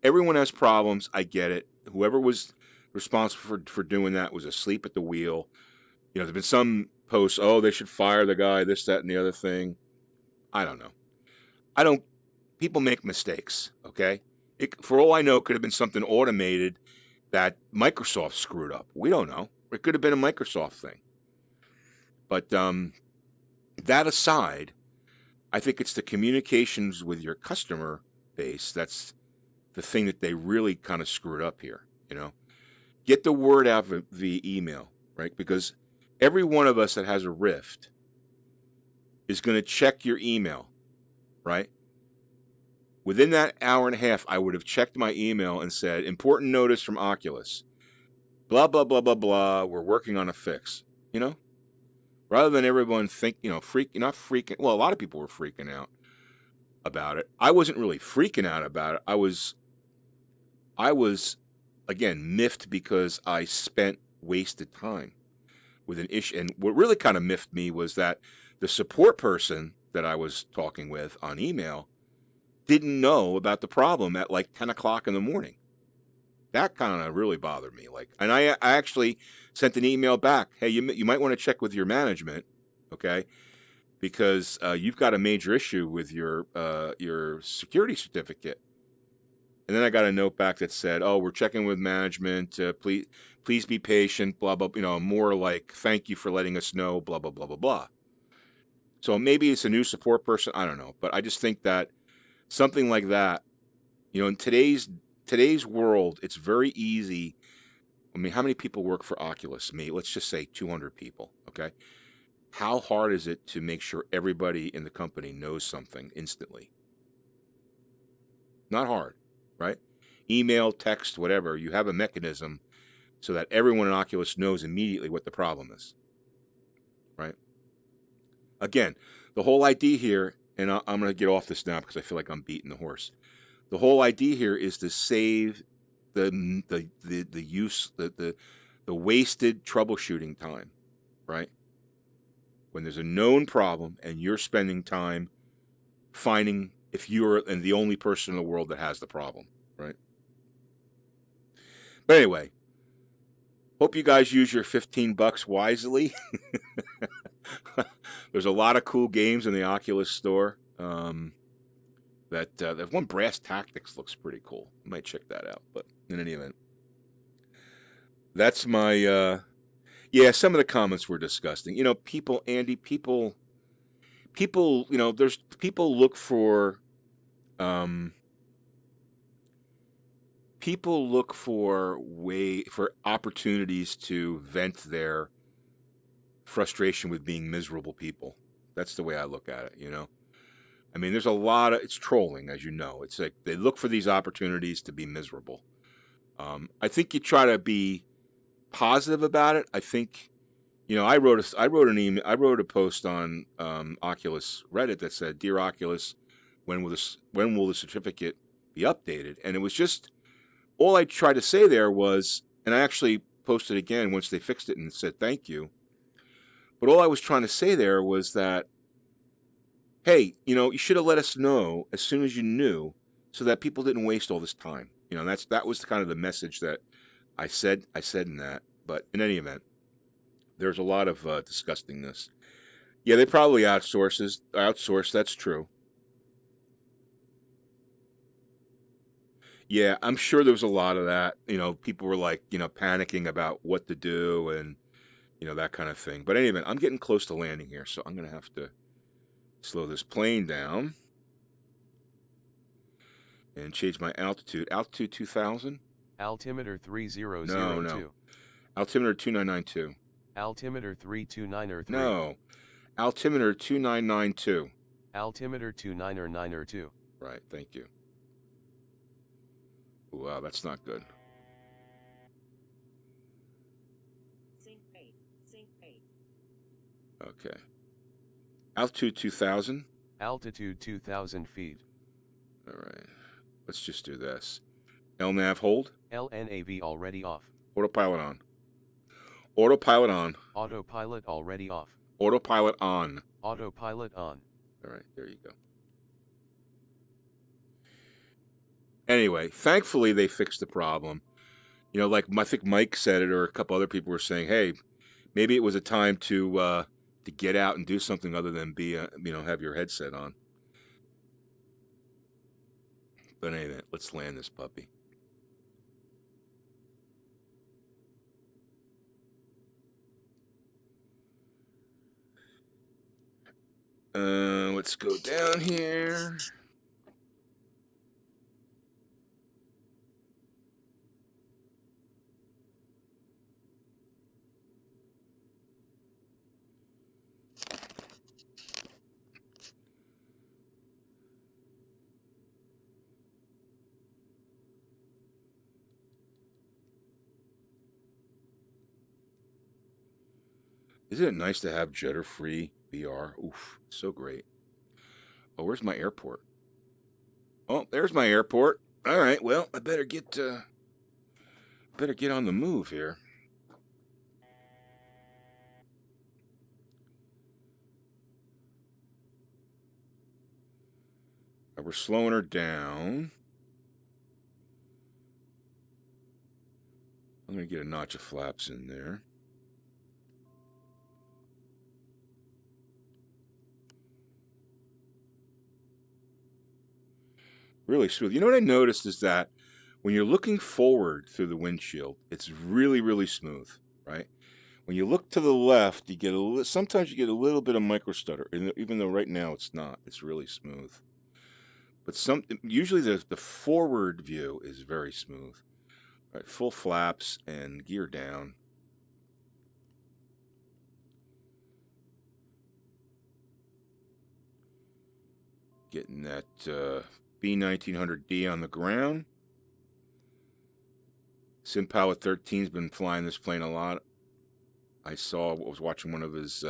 Everyone has problems. I get it. Whoever was responsible for doing that was asleep at the wheel. You know, there's been some posts, oh, they should fire the guy, this, that, and the other thing. I don't know. People make mistakes, okay? For all I know, it could have been something automated that Microsoft screwed up. We don't know. It could have been a Microsoft thing. But that aside, I think it's the communications with your customer base that's the thing that they really kind of screwed up here, you know? Get the word out via email, right? Because every one of us that has a Rift is going to check your email, right? Within that hour and a half, I would have checked my email and said, important notice from Oculus. Blah, blah, blah, blah, blah. We're working on a fix, you know? Rather than everyone think, you know, not freaking. Well, a lot of people were freaking out about it. I wasn't really freaking out about it. I was, again, miffed because I spent wasted time with an issue. And what really kind of miffed me was that the support person that I was talking with on email didn't know about the problem at like 10 o'clock in the morning. That kind of really bothered me. And I actually sent an email back. Hey, you might want to check with your management, okay? Because you've got a major issue with your security certificate. And then I got a note back that said, "Oh, we're checking with management. Please be patient. Blah blah. You know, more like thank you for letting us know. Blah blah blah blah blah." So maybe it's a new support person. I don't know, but I just think that something like that, you know, in today's world, it's very easy. I mean, how many people work for Oculus? Let's just say 200 people, okay? How hard is it to make sure everybody in the company knows something instantly? Not hard, right? Email, text, whatever. You have a mechanism so that everyone in Oculus knows immediately what the problem is, right? Again, the whole idea here, and I'm going to get off this now because I feel like I'm beating the horse. The whole idea here is to save the wasted troubleshooting time, right? When there's a known problem and you're spending time finding if you're the only person in the world that has the problem, right? But anyway, hope you guys use your $15 wisely. There's a lot of cool games in the Oculus store. That one, Brass Tactics, looks pretty cool. I might check that out. But in any event, that's my yeah. Some of the comments were disgusting. You know, Andy, people. You know, there's people look for opportunities to vent their frustration with being miserable people. That's the way I look at it, you know. I mean, there's a lot of, it's trolling, as you know. It's like they look for these opportunities to be miserable. I think you try to be positive about it. I think, you know, I wrote a post on Oculus Reddit that said, "Dear Oculus, when will the certificate be updated?" And it was just, all I tried to say there was, and I actually posted again once they fixed it and said thank you. But all I was trying to say there was that, hey, you know, you should have let us know as soon as you knew so that people didn't waste all this time. You know, that was kind of the message that I said in that. But in any event, there's a lot of disgustingness. Yeah, they probably outsource. That's true. Yeah, I'm sure there was a lot of that. You know, people were like, you know, panicking about what to do and, you know, that kind of thing. But anyway, I'm getting close to landing here, so I'm going to have to slow this plane down and change my altitude. Altitude 2000? Altimeter 3002. No. Altimeter 2992. Altimeter 32903. No. Altimeter 2992. Altimeter 29902. Right, thank you. Wow, that's not good. Okay. Altitude 2000. Altitude 2000 feet. All right. Let's just do this. LNAV hold. LNAV already off. Autopilot on. Autopilot on. Autopilot already off. Autopilot on. Autopilot on. All right, there you go. Anyway, thankfully they fixed the problem. You know, like I think Mike said it, or a couple other people were saying, hey, maybe it was a time to get out and do something other than be, you know, have your headset on. But anyway, let's land this puppy. Let's go down here. Isn't it nice to have jitter-free VR? Oof, so great. Oh, where's my airport? Oh, there's my airport. All right, well, I better get on the move here. We're slowing her down. I'm going to get a notch of flaps in there. Really smooth. You know what I noticed is that when you're looking forward through the windshield, it's really, really smooth, right? When you look to the left, you get sometimes you get a little bit of micro stutter, even though right now it's not. It's really smooth. But usually the forward view is very smooth. Right, full flaps and gear down. Getting that B1900D on the ground. SimPower 13's been flying this plane a lot. I was watching one of his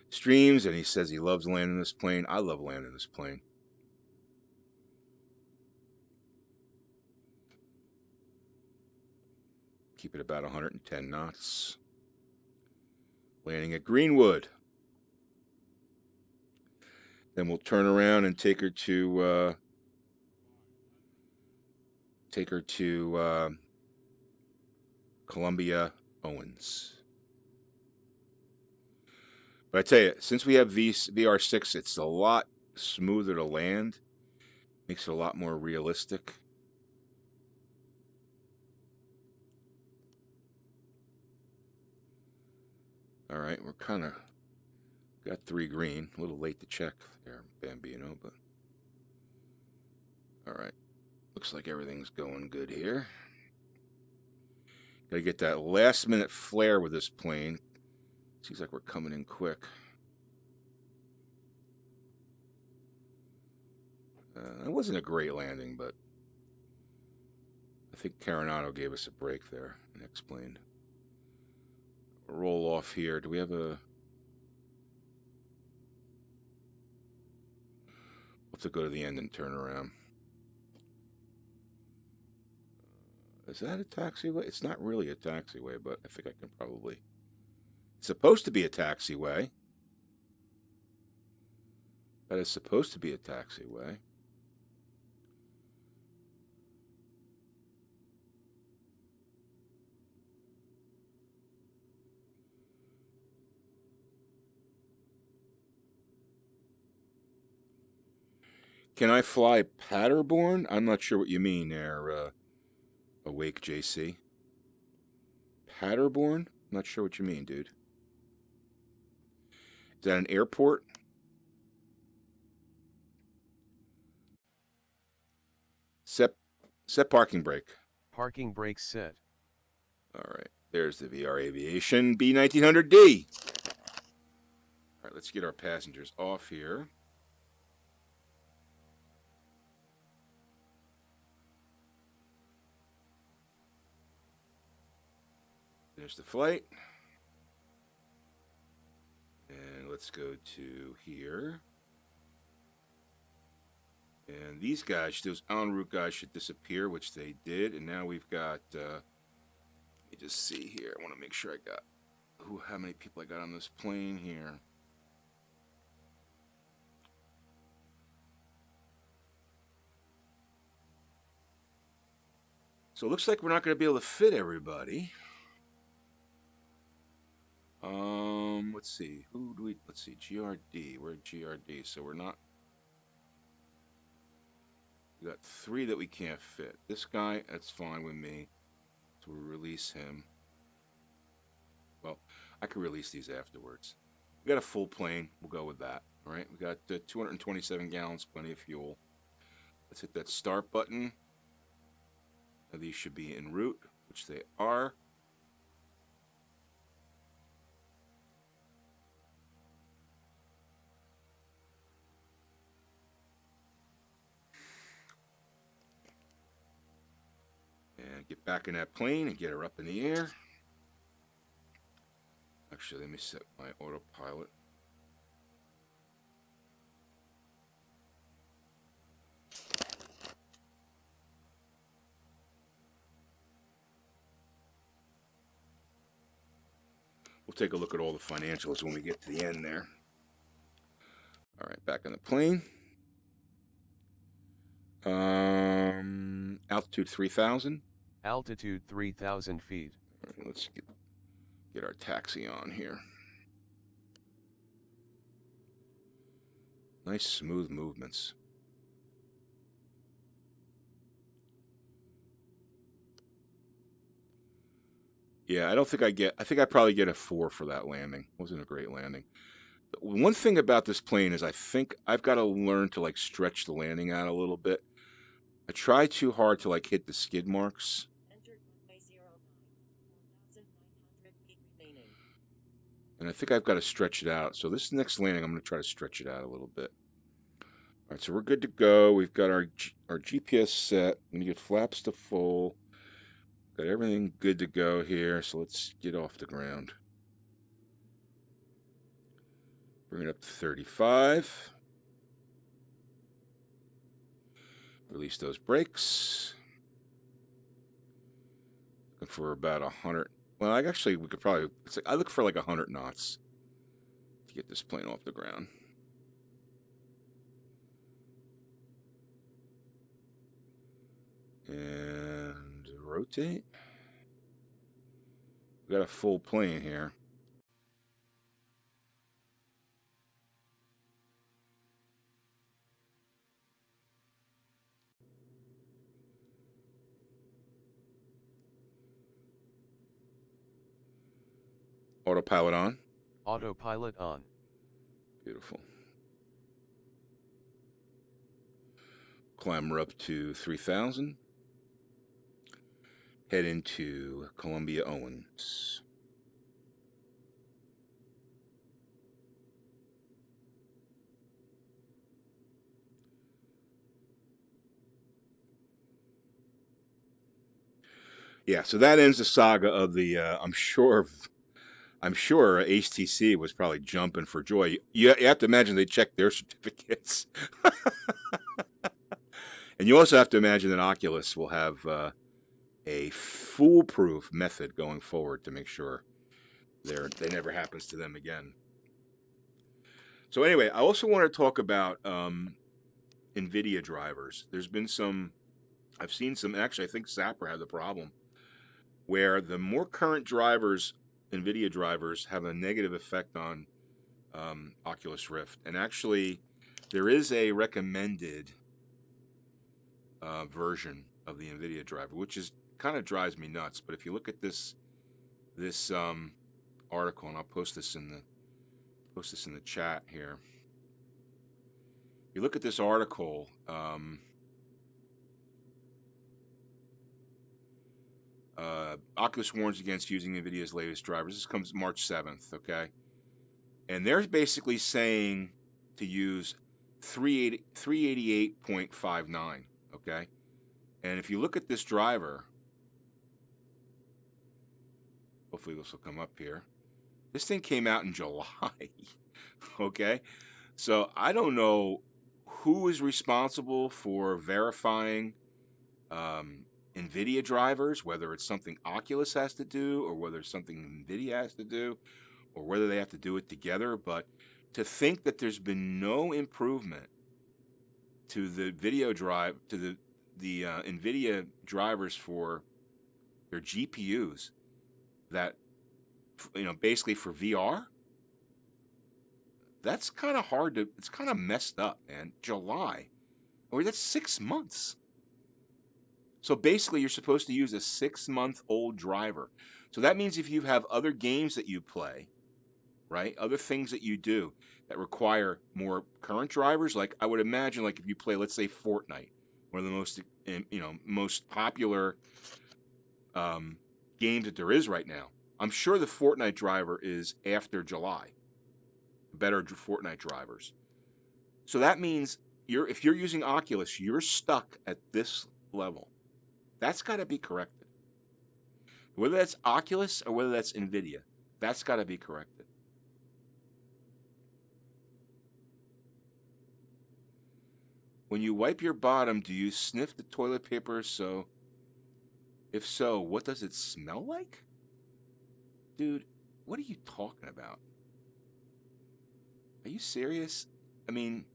streams, and he says he loves landing this plane. I love landing this plane. Keep it about 110 knots. Landing at Greenwood. Then we'll turn around and take her to Columbia Owens. But I tell you, since we have VR6, it's a lot smoother to land. Makes it a lot more realistic. All right, we're kind of got 3 green. A little late to check there, Bambino, but all right. Looks like everything's going good here. Gotta get that last minute flare with this plane. Seems like we're coming in quick. It wasn't a great landing, but I think Carenado gave us a break there and explained. Roll off here. Do we have a... We'll have to go to the end and turn around. Is that a taxiway? It's not really a taxiway, but I think I can probably... It's supposed to be a taxiway. That is supposed to be a taxiway. Can I fly Paderborn? I'm not sure what you mean there, Awake JC. Paderborn? I'm not sure what you mean, dude. Is that an airport? Set parking brake. Parking brakes set. All right, there's the VR Aviation B1900D. All right, let's get our passengers off here. There's the flight. And let's go to here. And these guys, those en route guys, should disappear, which they did. And now we've got, let me just see here. I want to make sure I got, how many people I got on this plane here. So it looks like we're not going to be able to fit everybody. Let's see. Who do we, let's see, GRD. We're at GRD, so we're not. We got 3 that we can't fit. This guy, that's fine with me. So we'll release him. Well, I could release these afterwards. We got a full plane. We'll go with that. All right. We got 227 gallons, plenty of fuel. Let's hit that start button. Now these should be en route, which they are. And get back in that plane and get her up in the air. Actually, let me set my autopilot. We'll take a look at all the financials when we get to the end there. All right, back in the plane. Altitude 3,000. Altitude 3,000 feet. All right, let's get our taxi on here. Nice smooth movements. Yeah, I don't think I think I probably get a 4 for that landing. Wasn't a great landing. One thing about this plane is I think I've got to learn to like stretch the landing out a little bit. I try too hard to like hit the skid marks. And I think I've got to stretch it out. So this next landing, I'm going to try to stretch it out a little bit. All right, so we're good to go. We've got our GPS set. I'm going to get flaps to full. Got everything good to go here. So let's get off the ground. Bring it up to 35. Release those brakes. Looking for about 100. Well, actually, we could probably. I look for like 100 knots to get this plane off the ground. And rotate. We got a full plane here. Autopilot on. Autopilot on. Beautiful. Climb her up to 3,000. Head into Columbia Owens. Yeah, so that ends the saga of the. I'm sure HTC was probably jumping for joy. You have to imagine they checked their certificates. And you also have to imagine that Oculus will have a foolproof method going forward to make sure they never happens to them again. So anyway, I also want to talk about Nvidia drivers. There's been some, I've seen some, actually I think Sapper had the problem, where the more current drivers, Nvidia drivers, have a negative effect on Oculus Rift. And actually, there is a recommended version of the Nvidia driver, which is kind of drives me nuts. But if you look at this article, and I'll post this in the chat here. You look at this article. Oculus warns against using Nvidia's latest drivers. This comes March 7th, okay? And they're basically saying to use 388.59, okay? And if you look at this driver, hopefully this will come up here. This thing came out in July, okay? So I don't know who is responsible for verifying Nvidia drivers, whether it's something Oculus has to do or whether it's something Nvidia has to do or whether they have to do it together. But to think that there's been no improvement to the video drive, to the Nvidia drivers for their GPUs that, basically for VR, that's kind of hard to, it's kind of messed up, man. July, or that's 6 months. So basically, you're supposed to use a 6-month-old driver. So that means if you have other games that you play, right, other things that you do that require more current drivers, like I would imagine, like if you play, let's say, Fortnite, one of the most popular games that there is right now. I'm sure the Fortnite driver is after July. Better Fortnite drivers. So that means if you're using Oculus, you're stuck at this level. That's got to be corrected. Whether that's Oculus or whether that's Nvidia, that's got to be corrected. When you wipe your bottom, do you sniff the toilet paper? So, if so, what does it smell like? Dude, what are you talking about? Are you serious? I mean,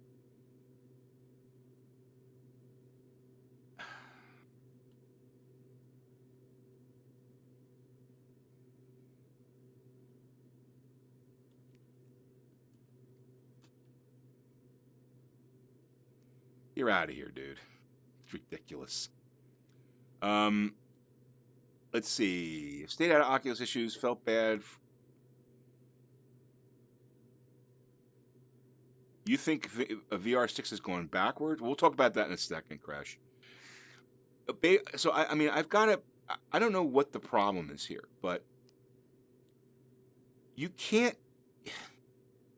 you're out of here, dude. It's ridiculous. Let's see. Stayed out of Oculus issues, felt bad. You think a VR6 is going backward? We'll talk about that in a second, Crash. So, I mean, I've got to... I don't know what the problem is here, but you can't...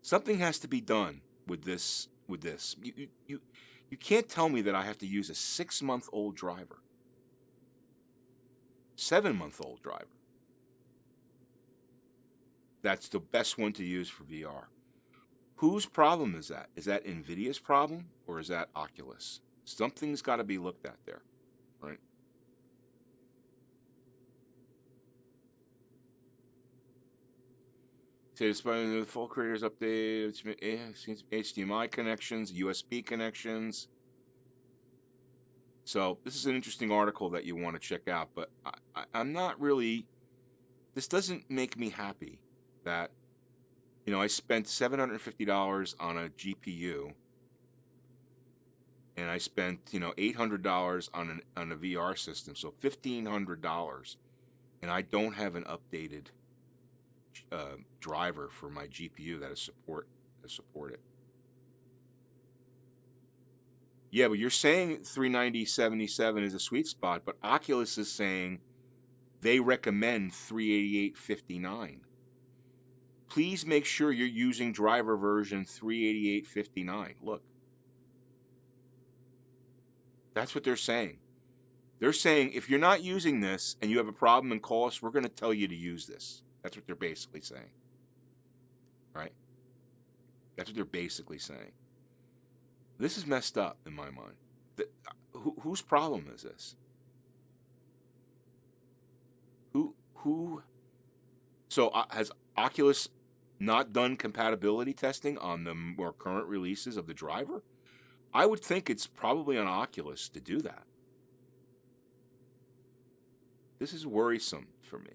Something has to be done with this. You can't tell me that I have to use a 6-month-old driver. 7-month-old driver. That's the best one to use for VR. Whose problem is that? Is that Nvidia's problem or is that Oculus? Something's got to be looked at there, right? Say, despite the full creators update, HDMI connections, USB connections. So this is an interesting article that you want to check out, but I'm not really, this doesn't make me happy that, I spent $750 on a GPU and I spent, $800 on a VR system, so $1,500, and I don't have an updated driver for my GPU that support it. Yeah, but you're saying 390.77 is a sweet spot, but Oculus is saying they recommend 388.59. Please make sure you're using driver version 388.59. Look. That's what they're saying. They're saying if you're not using this and you have a problem and call us, we're going to tell you to use this. That's what they're basically saying. Right? That's what they're basically saying. This is messed up in my mind. Whose problem is this? Who? So has Oculus not done compatibility testing on the more current releases of the driver? I would think it's probably on Oculus to do that. This is worrisome for me,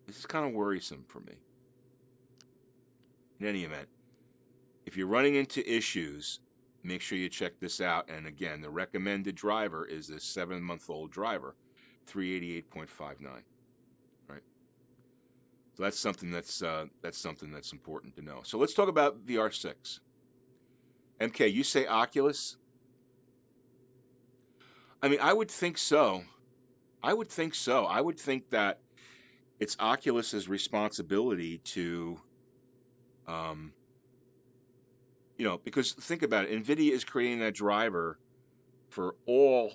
This is kind of worrisome for me. In any event, if you're running into issues, make sure you check this out. And again, the recommended driver is this 7-month-old driver, 388.59. Right. So that's something that's important to know. So let's talk about VR6. MK, you say Oculus? I mean, I would think so. I would think that it's Oculus's responsibility to, because think about it. Nvidia is creating that driver for all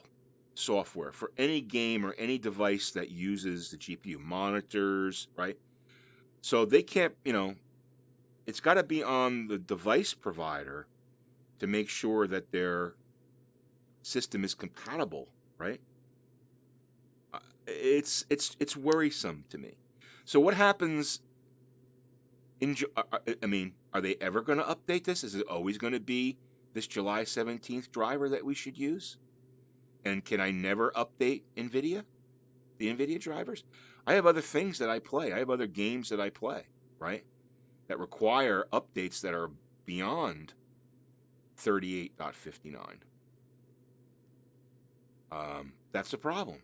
software, for any game or any device that uses the GPU, monitors, right? So they can't, it's got to be on the device provider to make sure that their system is compatible, right? It's worrisome to me. So what happens are they ever going to update this? Is it always going to be this July 17th driver that we should use? And can I never update Nvidia, the Nvidia drivers? I have other things that I play. I have other games that I play, right? That require updates that are beyond 38.59. That's a problem.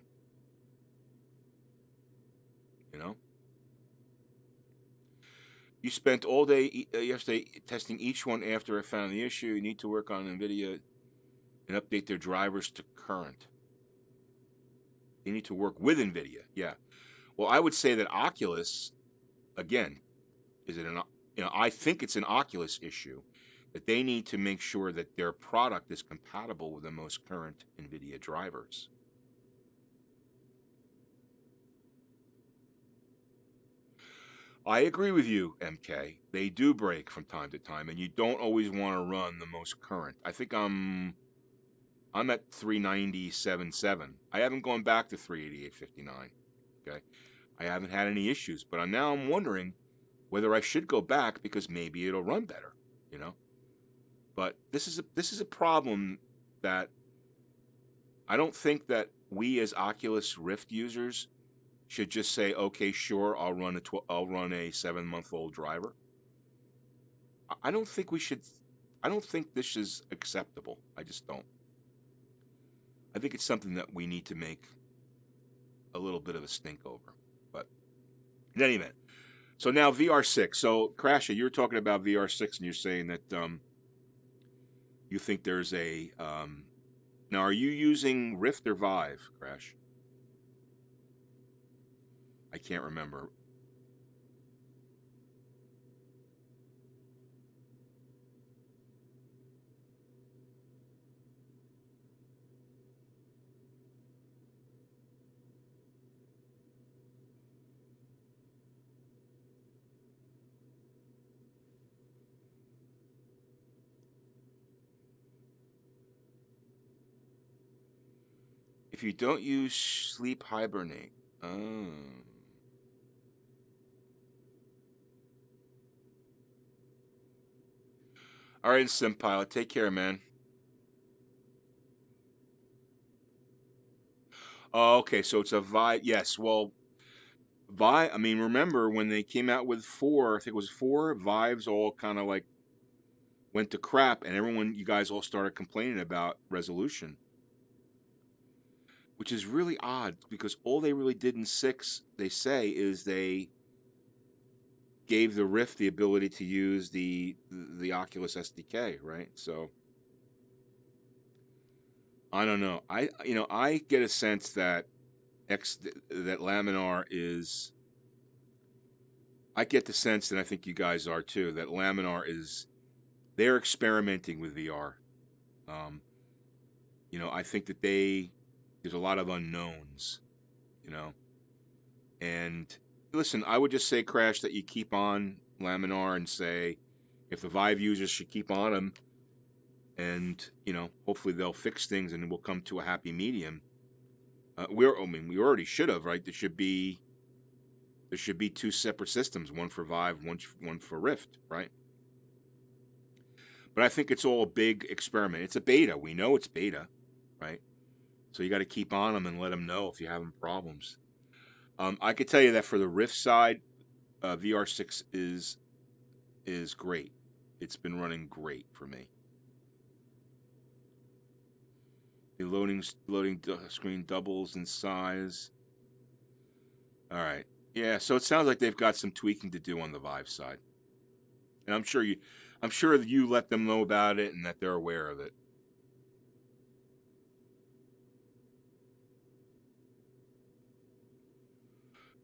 You spent all day yesterday testing each one after I found the issue. You need to work on Nvidia and update their drivers to current. They need to work with Nvidia. Yeah. Well, I would say that Oculus, again, I think it's an Oculus issue, that they need to make sure that their product is compatible with the most current Nvidia drivers. I agree with you, MK. They do break from time to time, and you don't always want to run the most current. I think I'm at 397.7. I haven't gone back to 388.59. Okay, I haven't had any issues, but now I'm wondering whether I should go back because maybe it'll run better. But this is a problem that I don't think that we as Oculus Rift users should just say, okay, sure, I'll run a 7-month-old driver. I don't think we should. I don't think this is acceptable. I just don't. I think it's something that we need to make a little bit of a stink over. But in any event, so now VR6. So Crasher, you're talking about VR6, and you're saying that you think there's a. Now, are you using Rift or Vive, Crash? I can't remember. If you don't use sleep hibernate. Oh. All right, SimPilot, take care, man. Oh, okay, so it's a Vive. Yes, well, Vive, I mean, remember when they came out with 4, I think it was 4, Vives all kind of like went to crap, and you guys all started complaining about resolution. Which is really odd, because all they really did in 6, they say, is they gave the Rift the ability to use the Oculus SDK, right? So I don't know. I get a sense that that Laminar is. I get the sense, and I think you guys are too, that Laminar is. They're experimenting with VR. I think that there's a lot of unknowns, and listen, I would just say, Crash, that you keep on Laminar and say if the Vive users should keep on them, and hopefully they'll fix things and we'll come to a happy medium. We already should have, right? There should be 2 separate systems, one for Vive, one for Rift, right? But I think it's all a big experiment. It's a beta. We know it's beta, right? So you got to keep on them and let them know if you're having problems. I could tell you that for the Rift side, VR6 is great. It's been running great for me. The loading screen doubles in size. All right. Yeah, so it sounds like they've got some tweaking to do on the Vive side. And I'm sure you let them know about it and that they're aware of it.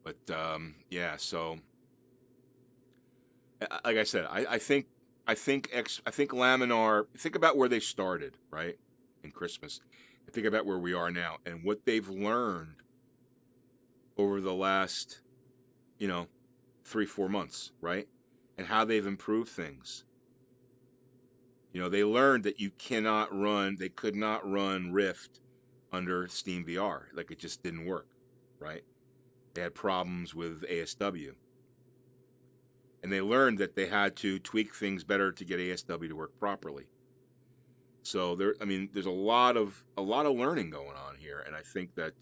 But yeah, so like I said, I think Laminar. Think about where they started, right, in Christmas. And think about where we are now and what they've learned over the last, 3-4 months, right, and how they've improved things. They learned that they could not run Rift under Steam VR. Like, it just didn't work, right? They had problems with ASW. And they learned that they had to tweak things better to get ASW to work properly. So there's a lot of learning going on here, and I think that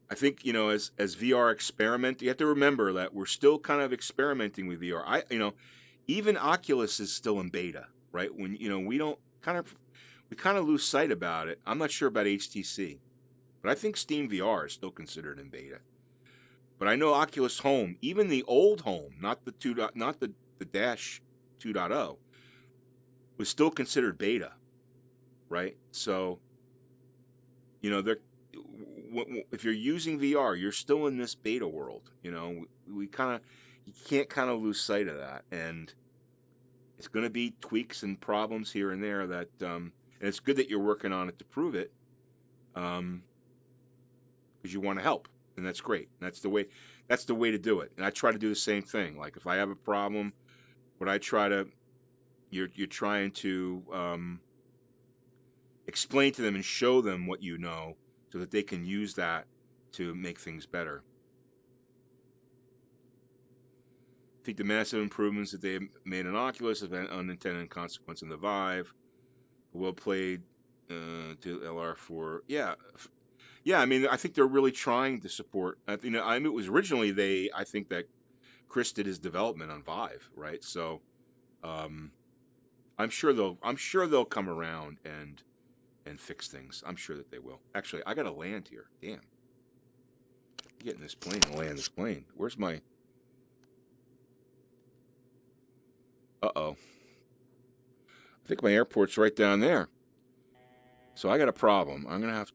as VR experiment, you have to remember that we're still kind of experimenting with VR. Even Oculus is still in beta, right? When we kind of lose sight about it. I'm not sure about HTC, but I think Steam VR is still considered in beta. But I know Oculus Home, even the old Home, not the Dash 2.0, was still considered beta, right? So, if you're using VR, you're still in this beta world. You can't kind of lose sight of that, and it's going to be tweaks and problems here and there that, and it's good that you're working on it to prove it, because you want to help. And that's great. That's the way to do it. And I try to do the same thing. Like, if I have a problem, you're trying to explain to them and show them what you know so that they can use that to make things better. I think the massive improvements that they made in Oculus have been unintended consequence in the Vive. Well played to LR4. Yeah, I think they're really trying to support. It was originally I think that Chris did his development on Vive, right? So, I'm sure they'll come around and fix things. I'm sure that they will. Actually, I gotta land here. Damn, get in this plane and land this plane. Where's my? Uh-oh. I think my airport's right down there. So I got a problem. I'm gonna have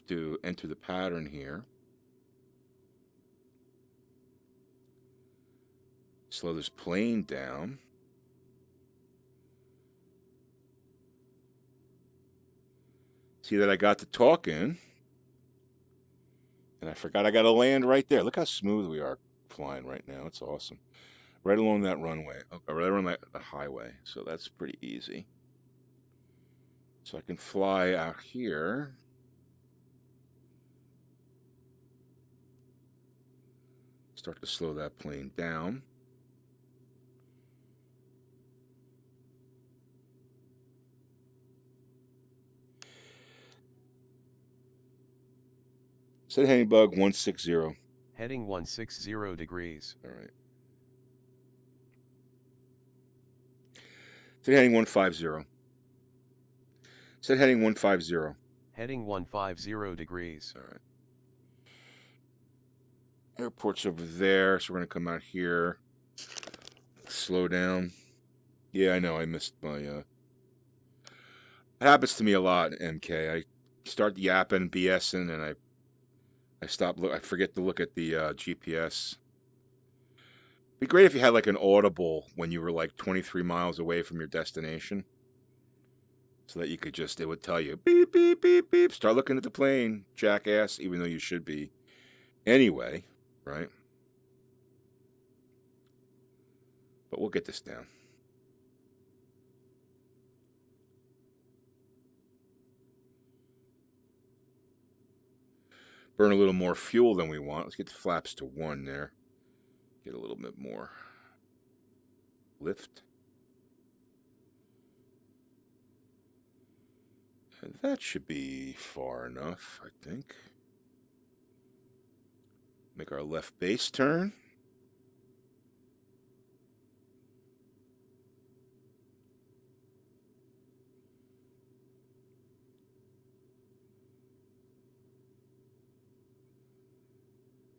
to enter the pattern here. Slow this plane down. See that I got to talking. And I forgot I got to land right there. Look how smooth we are flying right now. It's awesome. Right along that runway. Okay, right along the highway. So that's pretty easy. So I can fly out here. Start to slow that plane down. Set heading bug 160. Heading 160 degrees. All right. Set heading 150. Set heading 150. Heading 150 degrees. All right. Airport's over there, so we're going to come out here. Slow down. Yeah, I know, I missed my... It happens to me a lot, MK. I start yapping, BSing, and I forget to look at the GPS. It'd be great if you had like an audible when you were like 23 miles away from your destination. So that you could it would tell you, beep, beep, beep, beep, start looking at the plane, jackass, even though you should be anyway, right? But we'll get this down. Burn a little more fuel than we want. Let's get the flaps to 1 there. Get a little bit more lift. And that should be far enough, I think. Make our left base turn.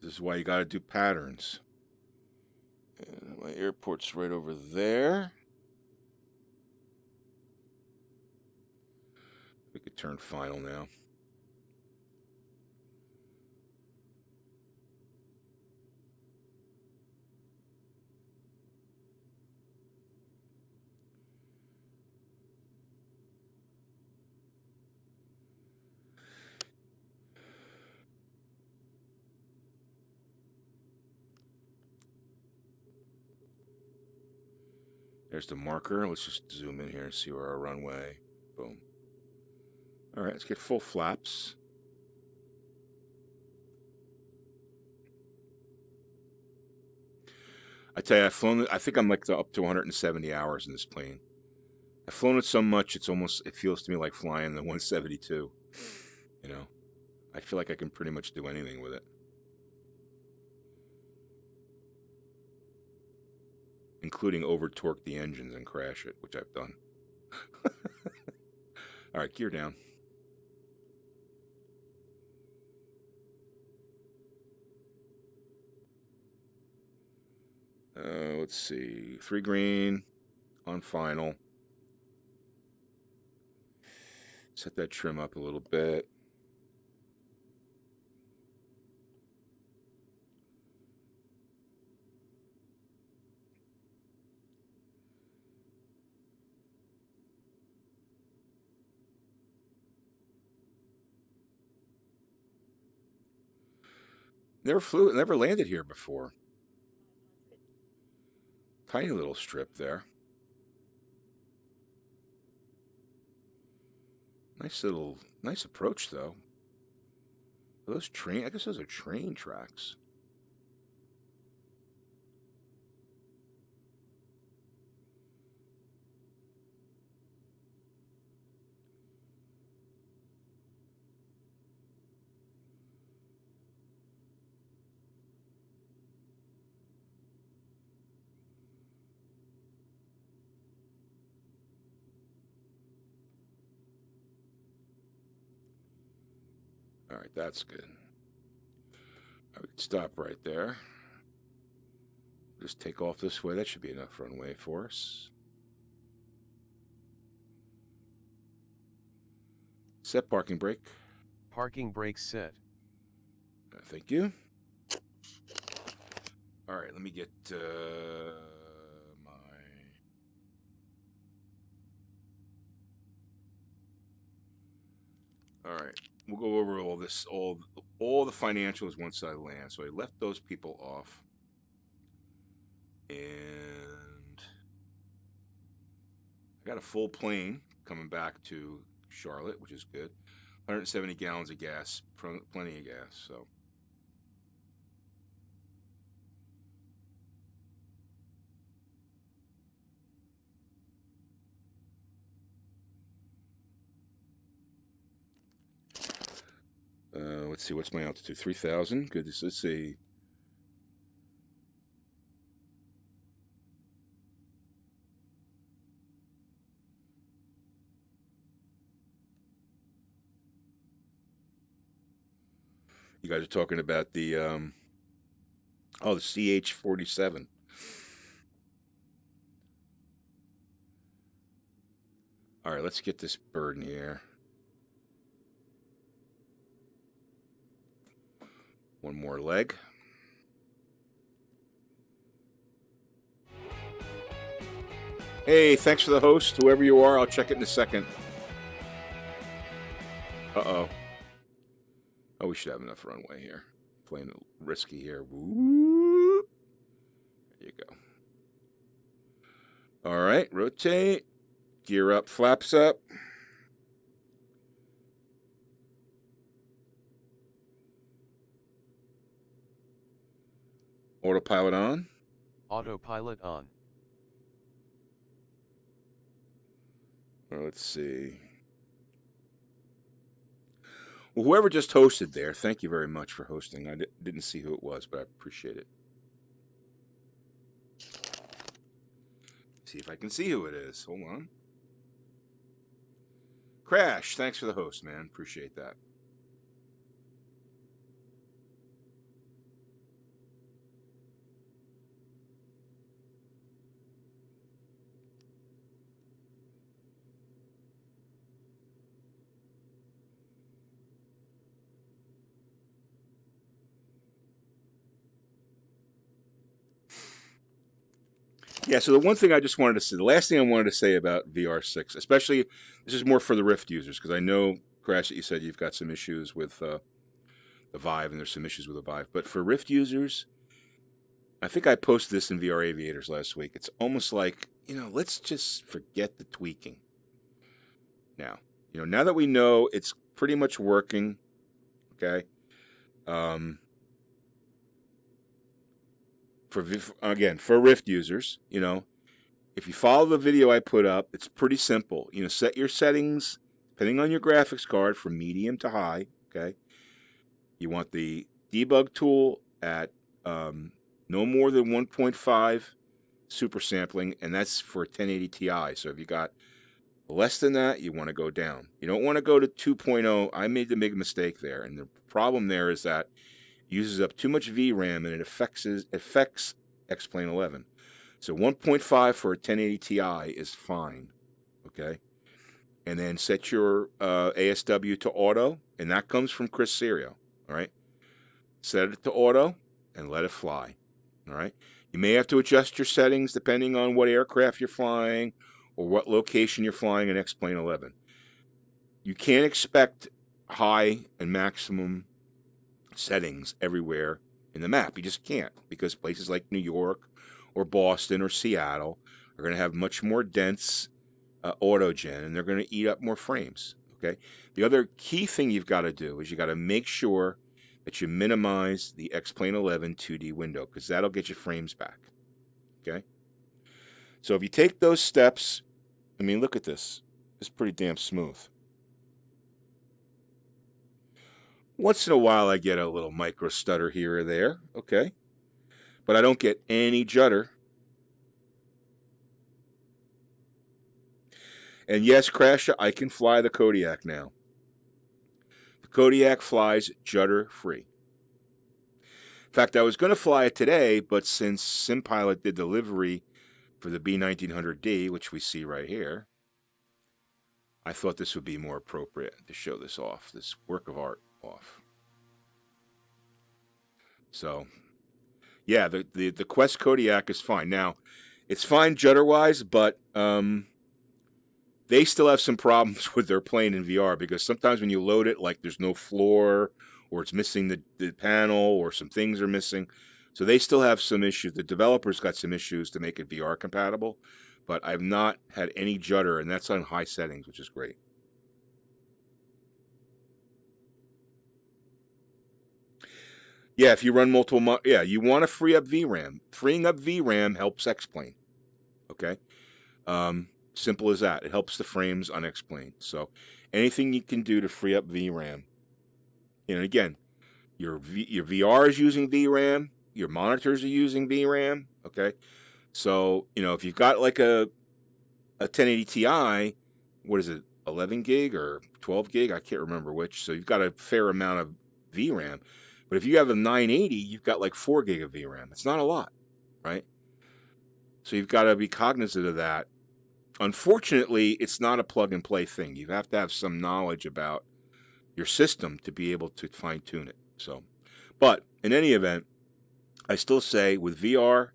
This is why you got to do patterns. And my airport's right over there. We could turn final now. There's the marker. Let's just zoom in here and see where our runway. Boom. All right, let's get full flaps. I tell you, I've flown it. I think I'm like up to 170 hours in this plane. I've flown it so much, it feels to me like flying the 172. You know, I feel like I can pretty much do anything with it. Including over-torque the engines and crash it, which I've done. All right, gear down. Let's see. 3 green on final. Set that trim up a little bit. Never landed here before. Tiny little strip there. Nice approach though. Are those I guess those are train tracks. All right, that's good. I would stop right there. Just take off this way. That should be enough runway for us. Set parking brake. Parking brake set. Thank you. All right, let me get All right, we'll go over all this, all the financials once I land. So I left those people off, and I got a full plane coming back to Charlotte, which is good. 170 gallons of gas, plenty of gas. So. Let's see, what's my altitude? 3,000. Good. Let's see. You guys are talking about the the CH-47. All right, let's get this bird in here. One more leg. Hey, thanks for the host, whoever you are. I'll check it in a second. Uh-oh. Oh, we should have enough runway here. Playing risky here. Woo. There you go. All right, rotate. Gear up, flaps up. Autopilot on. Autopilot on. Let's see. Well, whoever just hosted there, thank you very much for hosting. I didn't see who it was, but I appreciate it. See if I can see who it is. Hold on. Crash, thanks for the host, man. Appreciate that. Yeah, so the one thing I just wanted to say, the last thing I wanted to say about VR6, especially, this is more for the Rift users, because I know, Crash, that you said you've got some issues with the Vive, and there's some issues with the Vive. But for Rift users, I think I posted this in VR Aviators last week. It's almost like, let's just forget the tweaking. Now, now that we know it's pretty much working, okay? For Rift users, if you follow the video I put up, it's pretty simple. Set your settings, depending on your graphics card, from medium to high, okay? You want the debug tool at no more than 1.5 super sampling, and that's for 1080 Ti. So if you got less than that, you want to go down. You don't want to go to 2.0. I made the big mistake there, and the problem there is that it uses up too much VRAM, and it affects X-Plane 11. So 1.5 for a 1080 Ti is fine, okay? And then set your ASW to auto, and that comes from Chris Serio, all right? Set it to auto and let it fly, all right? You may have to adjust your settings depending on what aircraft you're flying or what location you're flying in X-Plane 11. You can't expect high and maximum settings everywhere in the map. You just can't, because places like New York or Boston or Seattle are going to have much more dense autogen, and they're going to eat up more frames, okay? The other key thing you've got to do is you got to make sure that you minimize the X-Plane 11 2D window, because that'll get your frames back, okay? So if you take those steps, I mean, look at this. It's pretty damn smooth. Once in a while, I get a little micro stutter here or there, okay? But I don't get any judder. And yes, Crash, I can fly the Kodiak now. The Kodiak flies judder-free. In fact, I was going to fly it today, but since SimPilot did the livery for the B1900D, which we see right here, I thought this would be more appropriate to show this off, this work of art off. So, yeah, the Quest Kodiak is fine. Now, it's fine judder-wise, but they still have some problems with their plane in VR, because sometimes when you load it, like there's no floor, or it's missing the panel, or some things are missing. So they still have some issues. The developers got some issues to make it VR compatible, but I've not had any judder, and that's on high settings, which is great. Yeah, if you run multiple, you want to free up VRAM. Freeing up VRAM helps X-Plane, okay? Simple as that. It helps the frames on X-Plane. So anything you can do to free up VRAM. And again, your VR is using VRAM. Your monitors are using VRAM, okay? So, if you've got like a 1080 Ti, what is it, 11 gig or 12 gig? I can't remember which. So you've got a fair amount of VRAM. But if you have a 980, you've got like 4 gig of VRAM. It's not a lot, right? So you've got to be cognizant of that. Unfortunately, it's not a plug-and-play thing. You have to have some knowledge about your system to be able to fine-tune it. So, but in any event, I still say with VR,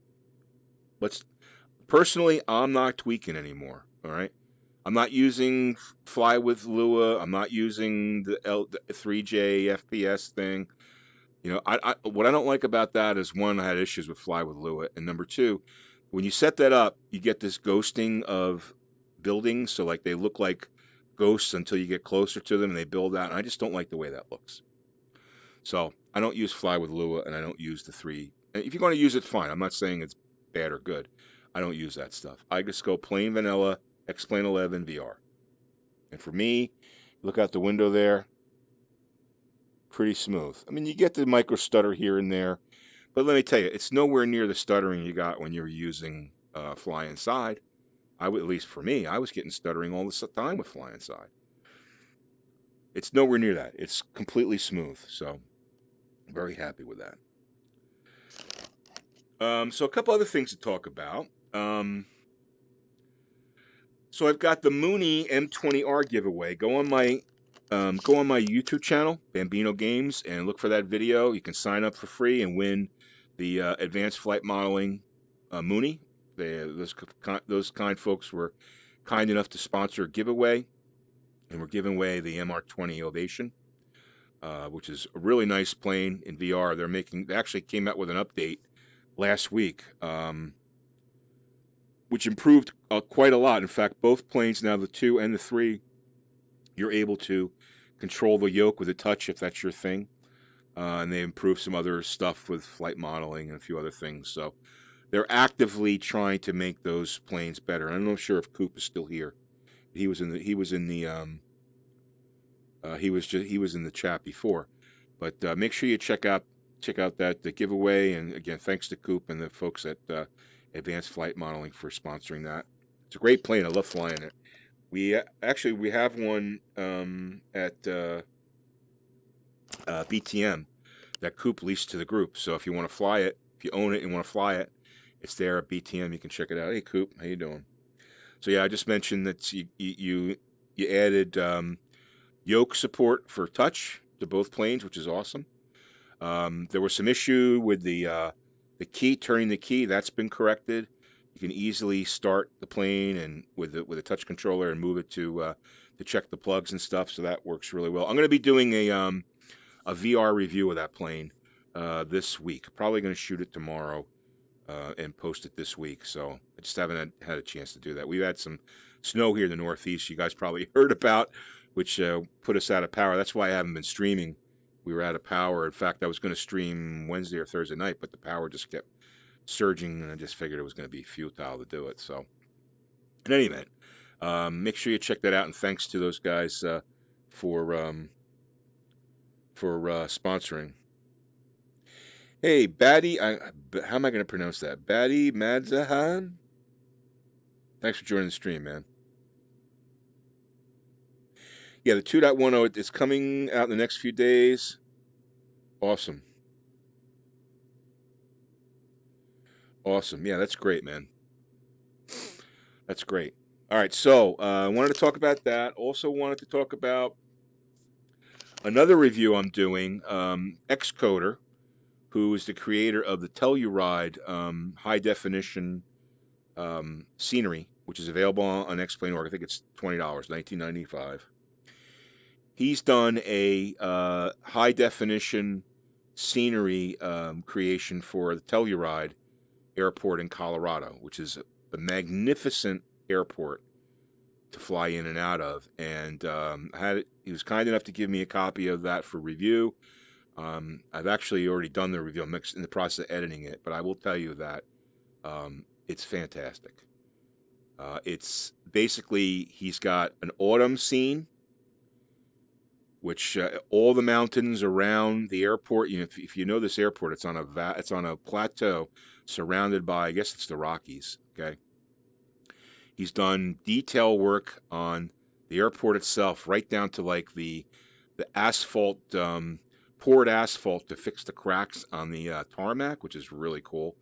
personally, I'm not tweaking anymore, all right? I'm not using Fly with Lua. I'm not using the 3J FPS thing. What I don't like about that is, one, I had issues with Fly with Lua, and number two, when you set that up, you get this ghosting of buildings, so like they look like ghosts until you get closer to them and they build out, and I just don't like the way that looks. So I don't use Fly with Lua, and I don't use the 3. And if you're going to use it, fine. I'm not saying it's bad or good. I don't use that stuff. I just go plain vanilla X-Plane 11 VR. And for me, look out the window there, pretty smooth. I mean, you get the micro stutter here and there, but let me tell you, it's nowhere near the stuttering you got when you're using Fly Inside. At least for me, I was getting stuttering all the time with Fly Inside. It's nowhere near that. It's completely smooth, so I'm very happy with that. So a couple other things to talk about. So I've got the Mooney M20R giveaway. Go on my YouTube channel, Bambino Games, and look for that video. You can sign up for free and win the Advanced Flight Modeling Mooney. Those kind folks were kind enough to sponsor a giveaway, and we're giving away the MR20 Aviation, which is a really nice plane in VR. They actually came out with an update last week, which improved quite a lot. In fact, both planes now, the 2 and the 3, you're able to control the yoke with a touch if that's your thing. And they improved some other stuff with flight modeling and a few other things. So they're actively trying to make those planes better. I'm not sure if Coop is still here. He was in the chat before. But make sure you check out the giveaway. And again, thanks to Coop and the folks at Advanced Flight Modeling for sponsoring that. It's a great plane. I love flying it. We have one at BTM that Coop leased to the group. So if you want to fly it, if you own it and want to fly it, it's there at BTM. You can check it out. Hey Coop, how you doing? So yeah, I just mentioned that you added yoke support for touch to both planes, which is awesome. There was some issue with the key, turning the key. That's been corrected. You can easily start the plane and with a touch controller and move it to check the plugs and stuff. So that works really well. I'm going to be doing a VR review of that plane this week. Probably going to shoot it tomorrow and post it this week. So I just haven't had a chance to do that. We've had some snow here in the Northeast. You guys probably heard about, which put us out of power. That's why I haven't been streaming. We were out of power. In fact, I was going to stream Wednesday or Thursday night, but the power just kept surging, and I just figured it was going to be futile to do it. So in any event, make sure you check that out, and thanks to those guys for sponsoring. Hey, Batty, how am I going to pronounce that? Batty Madzahan? Thanks for joining the stream, man. Yeah, the 2.10 is coming out in the next few days. Awesome. Awesome. Yeah, that's great, man. That's great. All right, so I wanted to talk about that. Also wanted to talk about another review I'm doing. Xcoder, who is the creator of the Telluride high-definition scenery, which is available on X-Plane.org. I think it's $20, $19.95. He's done a high-definition scenery creation for the Telluride Airport in Colorado, which is a magnificent airport to fly in and out of. And he was kind enough to give me a copy of that for review. I've actually already done the review. I'm in the process of editing it, but I will tell you that it's fantastic. It's basically, he's got an autumn scene, which all the mountains around the airport. You know, if you know this airport, it's on a plateau surrounded by, I guess it's the Rockies. Okay. He's done detail work on the airport itself, right down to like the asphalt, poured asphalt to fix the cracks on the tarmac, which is really cool,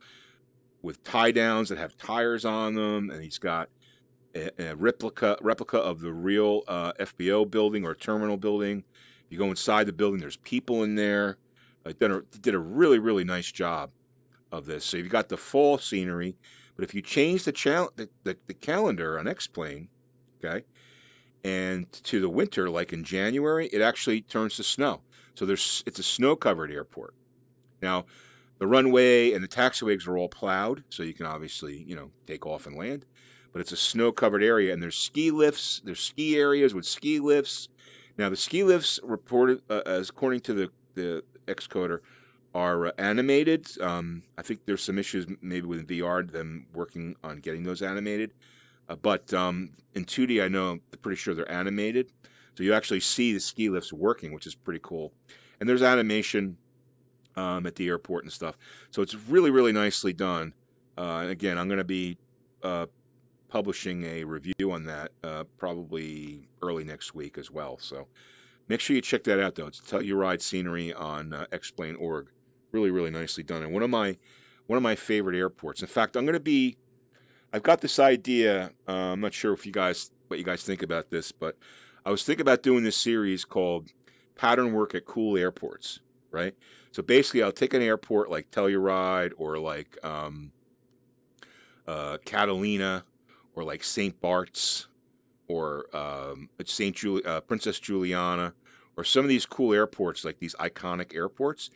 with tie downs that have tires on them, and he's got a replica of the real FBO building or terminal building. You go inside the building, there's people in there. Did a really, really nice job of this. So you've got the fall scenery, but if you change the calendar on X-Plane, okay, and to the winter, like in January, it actually turns to snow. So it's a snow-covered airport. Now, the runway and the taxiways are all plowed, so you can obviously, take off and land. But it's a snow-covered area, and there's ski lifts. There's ski areas with ski lifts. Now, the ski lifts reported, as according to the Xcoder, are animated. I think there's some issues maybe with VR, them working on getting those animated. But in 2D, I'm pretty sure they're animated. So you actually see the ski lifts working, which is pretty cool. And there's animation at the airport and stuff. So it's really, really nicely done. And again, I'm going to be publishing a review on that probably early next week as well. So make sure you check that out, though. It's Telluride scenery on X-Plane.org. Really, really nicely done. And one of my favorite airports. In fact, I've got this idea. I'm not sure what you guys think about this, but I was thinking about doing this series called Pattern Work at Cool Airports, right? So basically, I'll take an airport like Telluride or like Catalina, or like St. Bart's, or Princess Juliana, or some of these cool airports, like these iconic airports,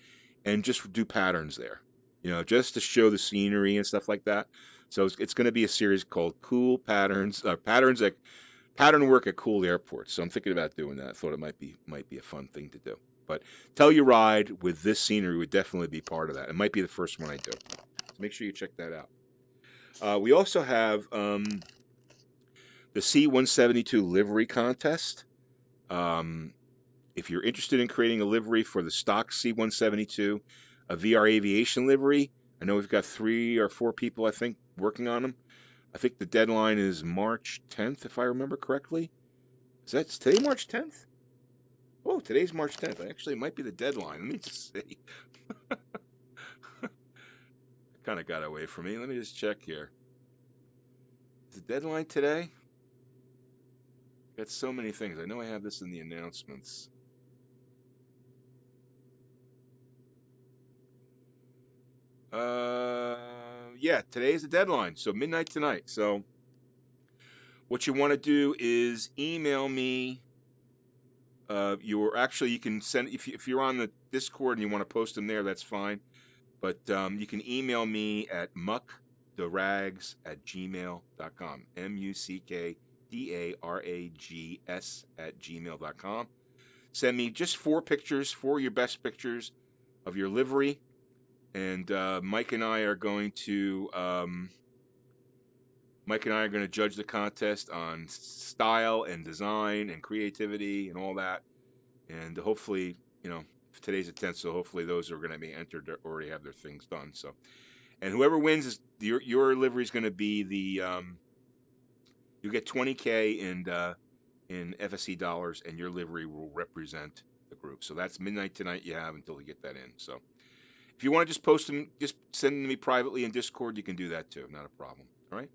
and just do patterns there, you know, just to show the scenery and stuff like that. So it's going to be a series called Cool Patterns, pattern work at cool airports. So I'm thinking about doing that. I thought it might be a fun thing to do. But Telluride with this scenery would definitely be part of that. It might be the first one I do. So make sure you check that out. We also have the C172 livery contest. If you're interested in creating a livery for the stock C172, a VR Aviation livery, I know we've got 3 or 4 people, I think, working on them. I think the deadline is March 10th, if I remember correctly. Is today March 10th? Oh, today's March 10th. Actually, it might be the deadline. Let me just see. Kind of got away from me. Let me just check here. Is the deadline today? Got so many things. I know I have this in the announcements. Yeah, today's the deadline, so midnight tonight. So what you want to do is email me. You can send, if you're on the Discord and you want to post them there, that's fine. But you can email me at muckdarags@gmail.com. muckdarags@gmail.com. Send me just 4 pictures, 4 of your best pictures of your livery. And Mike and I are going to judge the contest on style and design and creativity and all that. And hopefully, you know, today's the 10th, so hopefully those are going to be entered already have their things done. So, and whoever wins is your livery is going to be the you get 20K in FSE dollars, and your livery will represent the group. So that's midnight tonight. You have until you get that in. So. If you want to just post them, just send them to me privately in Discord, you can do that too. Not a problem. All right?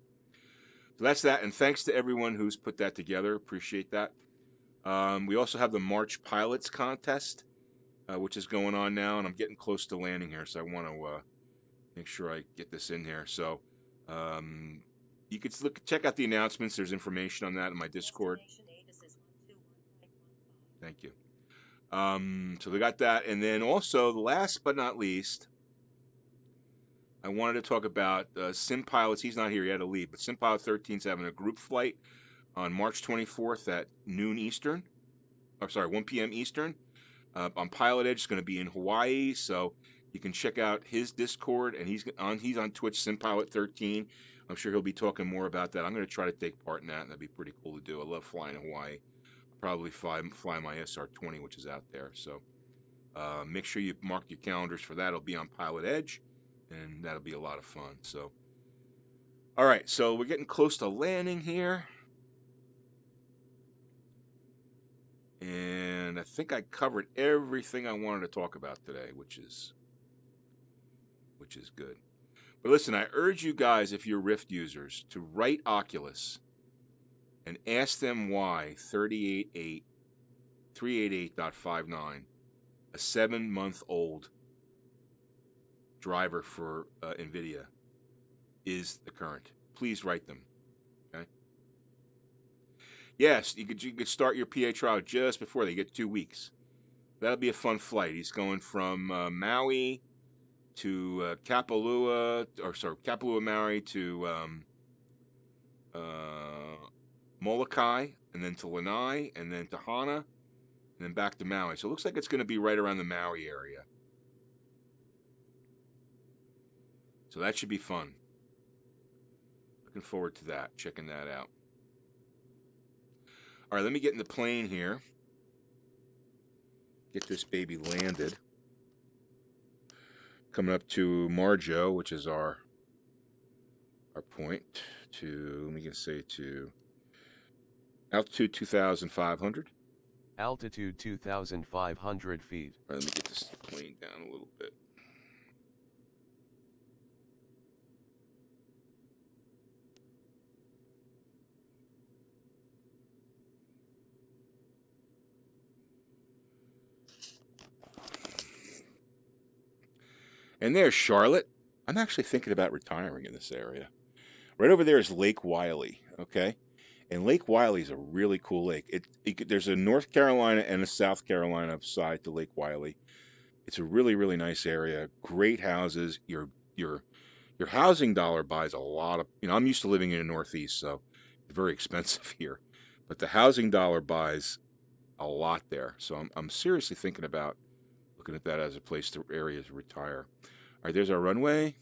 So that's that. And thanks to everyone who's put that together. Appreciate that. We also have the March Pilots Contest, which is going on now. And I'm getting close to landing here, so I want to make sure I get this in here. So you could check out the announcements. There's information on that in my Discord. Thank you. So we got that, and then also, last but not least, I wanted to talk about Sim Pilots. He's not here; he had to leave. But Sim Pilot 13's having a group flight on March 24th at noon Eastern. Or sorry, 1 p.m. Eastern. On Pilot Edge, it's going to be in Hawaii, so you can check out his Discord, and he's on Twitch, Sim Pilot 13. I'm sure he'll be talking more about that. I'm going to try to take part in that, and that'd be pretty cool to do. I love flying in Hawaii. Probably fly my SR20, which is out there. So make sure you mark your calendars for that. It'll be on Pilot Edge, and that'll be a lot of fun. So, all right, so we're getting close to landing here, and I think I covered everything I wanted to talk about today, which is good. But listen, I urge you guys, if you're Rift users, to write Oculus and ask them why 388.59, a 7-month-old driver for Nvidia, is the current. Please write them. Okay. Yes, you could start your PA trial just before they get 2 weeks. That'll be a fun flight. He's going from Maui to Kapalua, Maui to Molokai, and then to Lanai, and then to Hana, and then back to Maui. So it looks like it's going to be right around the Maui area. So that should be fun. Looking forward to that, checking that out. All right, let me get in the plane here. Get this baby landed. Coming up to Marjo, which is our point, to, let me just say, to altitude 2,500. Altitude 2,500 feet. All right, let me get this plane down a little bit. And there's Charlotte. I'm actually thinking about retiring in this area. Right over there is Lake Wylie, okay? And Lake Wylie is a really cool lake. There's a North Carolina and a South Carolina side to Lake Wylie. It's a really, really nice area. Great houses. Your housing dollar buys a lot of, I'm used to living in the Northeast, so it's very expensive here. But the housing dollar buys a lot there. So I'm seriously thinking about looking at that as a place to area to retire. All right, there's our runway.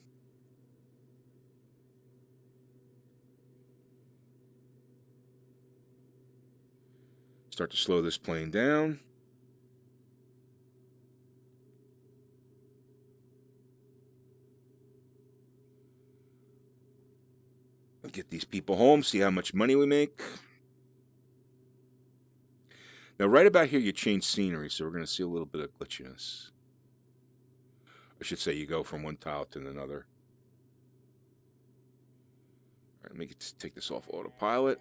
Start to slow this plane down. Get these people home, see how much money we make. Now, right about here, you change scenery, so we're going to see a little bit of glitchiness. I should say you go from one tile to another. All right, let me take this off autopilot.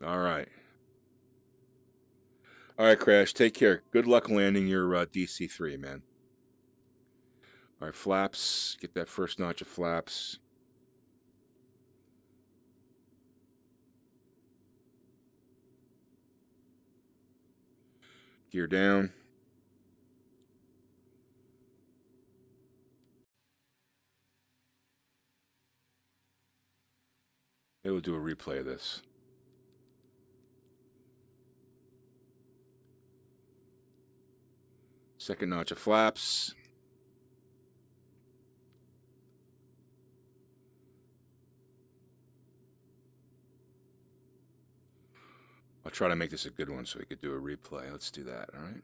All right. All right, Crash, take care. Good luck landing your DC-3, man. All right, flaps. Get that first notch of flaps. Gear down. Maybe we'll do a replay of this. Second notch of flaps. I'll try to make this a good one so we could do a replay. Let's do that, all right?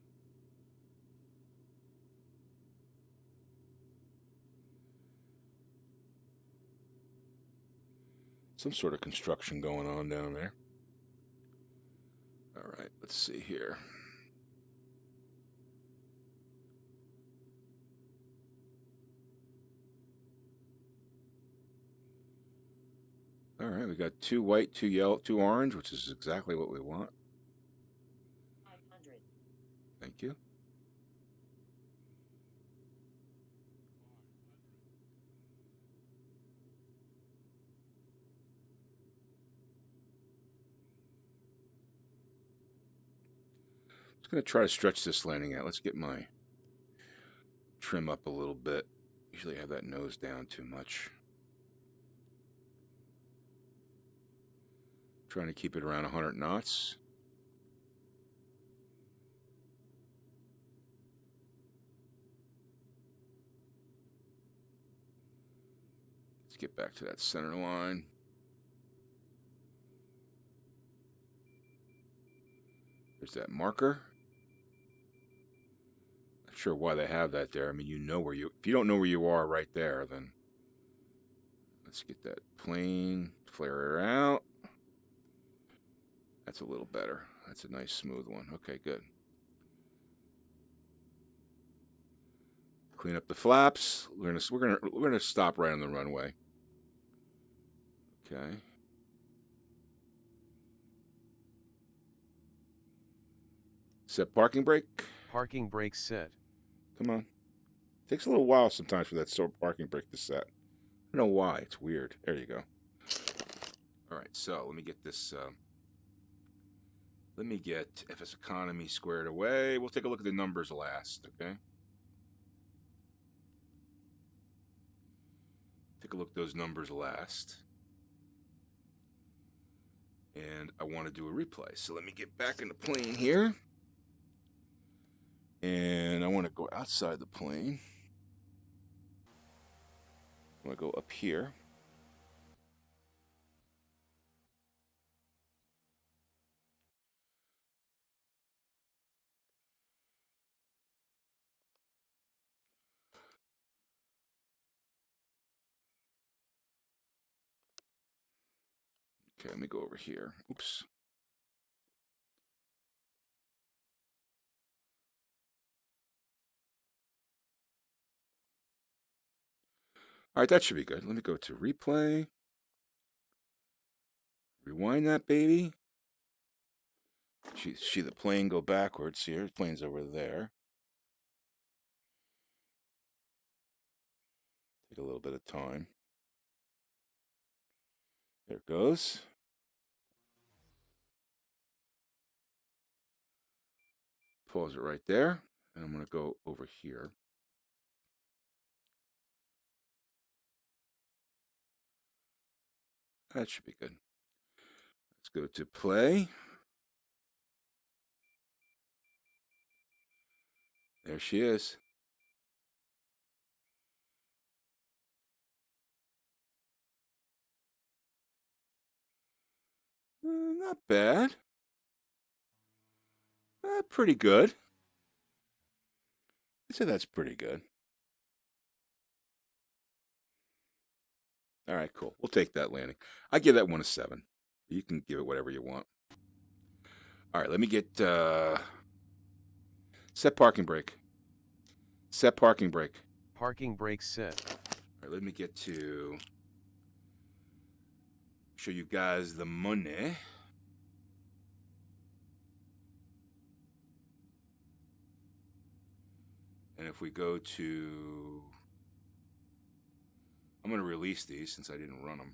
Some sort of construction going on down there. All right, let's see here. All right, we got 2 white, 2 yellow, 2 orange, which is exactly what we want. 500. Thank you. Just going to try to stretch this landing out. Let's get my trim up a little bit. Usually have that nose down too much. Trying to keep it around 100 knots. Let's get back to that center line. There's that marker. Not sure why they have that there. I mean, if you don't know where you are right there, then let's get that plane, flare her out. That's a little better. That's a nice smooth one. Okay, good. Clean up the flaps. We're gonna stop right on the runway. Okay. Set parking brake. Parking brake set. Come on. Takes a little while sometimes for that parking brake to set. I don't know why. It's weird. There you go. All right, so let me get this. Let me get FSEconomy squared away. We'll take a look at the numbers last, okay? Take a look at those numbers last. And I want to do a replay. So let me get back in the plane here. And I want to go outside the plane. I want to go up here. Okay, let me go over here. Oops. All right, that should be good. Let me go to replay. Rewind that baby. See the plane go backwards here. The plane's over there. Take a little bit of time. There it goes. Pause it right there. And I'm going to go over here. That should be good. Let's go to play. There she is. Not bad. Pretty good. I'd say that's pretty good. All right, cool. We'll take that landing. I give that one a 7. You can give it whatever you want. All right, let me get set parking brake. Set parking brake. Parking brake set. All right, let me get to show you guys the money. And if we go to, I'm going to release these since I didn't run them.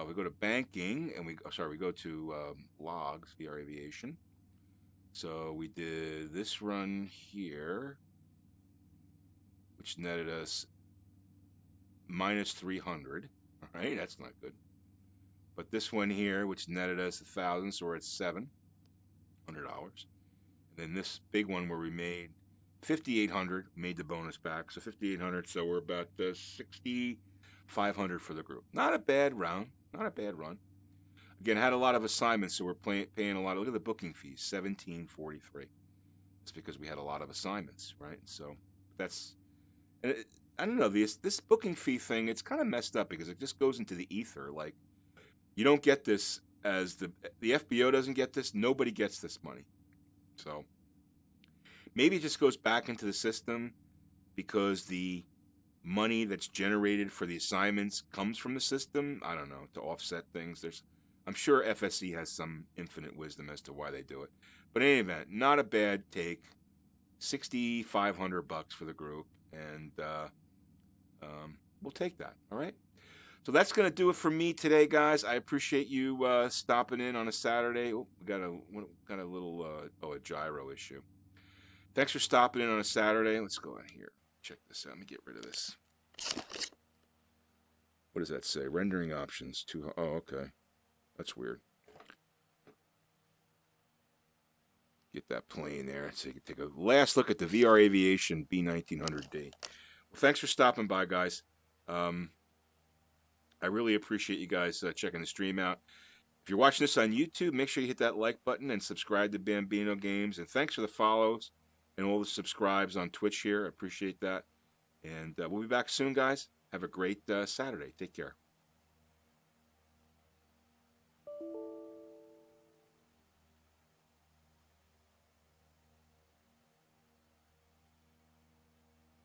We go to banking and we go to logs, VR Aviation. So we did this run here, which netted us minus 300. All right, that's not good. But this one here, which netted us 1,000, so we're at $700. And then this big one where we made 5,800, made the bonus back, so 5,800. So we're about 6,500 for the group. Not a bad round. Not a bad run. Again, had a lot of assignments, so we're paying a lot. Look at the booking fees, $17.43. It's because we had a lot of assignments, right? So that's, I don't know, this booking fee thing, it's kind of messed up because it just goes into the ether. Like, you don't get this as the FBO doesn't get this. Nobody gets this money. So maybe it just goes back into the system because the money that's generated for the assignments comes from the system. I don't know, to offset things. I'm sure FSE has some infinite wisdom as to why they do it. But in any event, not a bad take. $6,500 for the group, and we'll take that. All right. So that's going to do it for me today, guys. I appreciate you stopping in on a Saturday. Oh, we got a little a gyro issue. Thanks for stopping in on a Saturday. Let's go in here. Check this out. Let me get rid of this. What does that say? Rendering options. Oh, okay. That's weird. Get that plane there so you can take a last look at the VR Aviation B1900D. Well, thanks for stopping by, guys. I really appreciate you guys checking the stream out. If you're watching this on YouTube, make sure you hit that like button and subscribe to Bambino Games. And thanks for the follows and all the subscribes on Twitch here. I appreciate that. And we'll be back soon, guys. Have a great Saturday. Take care.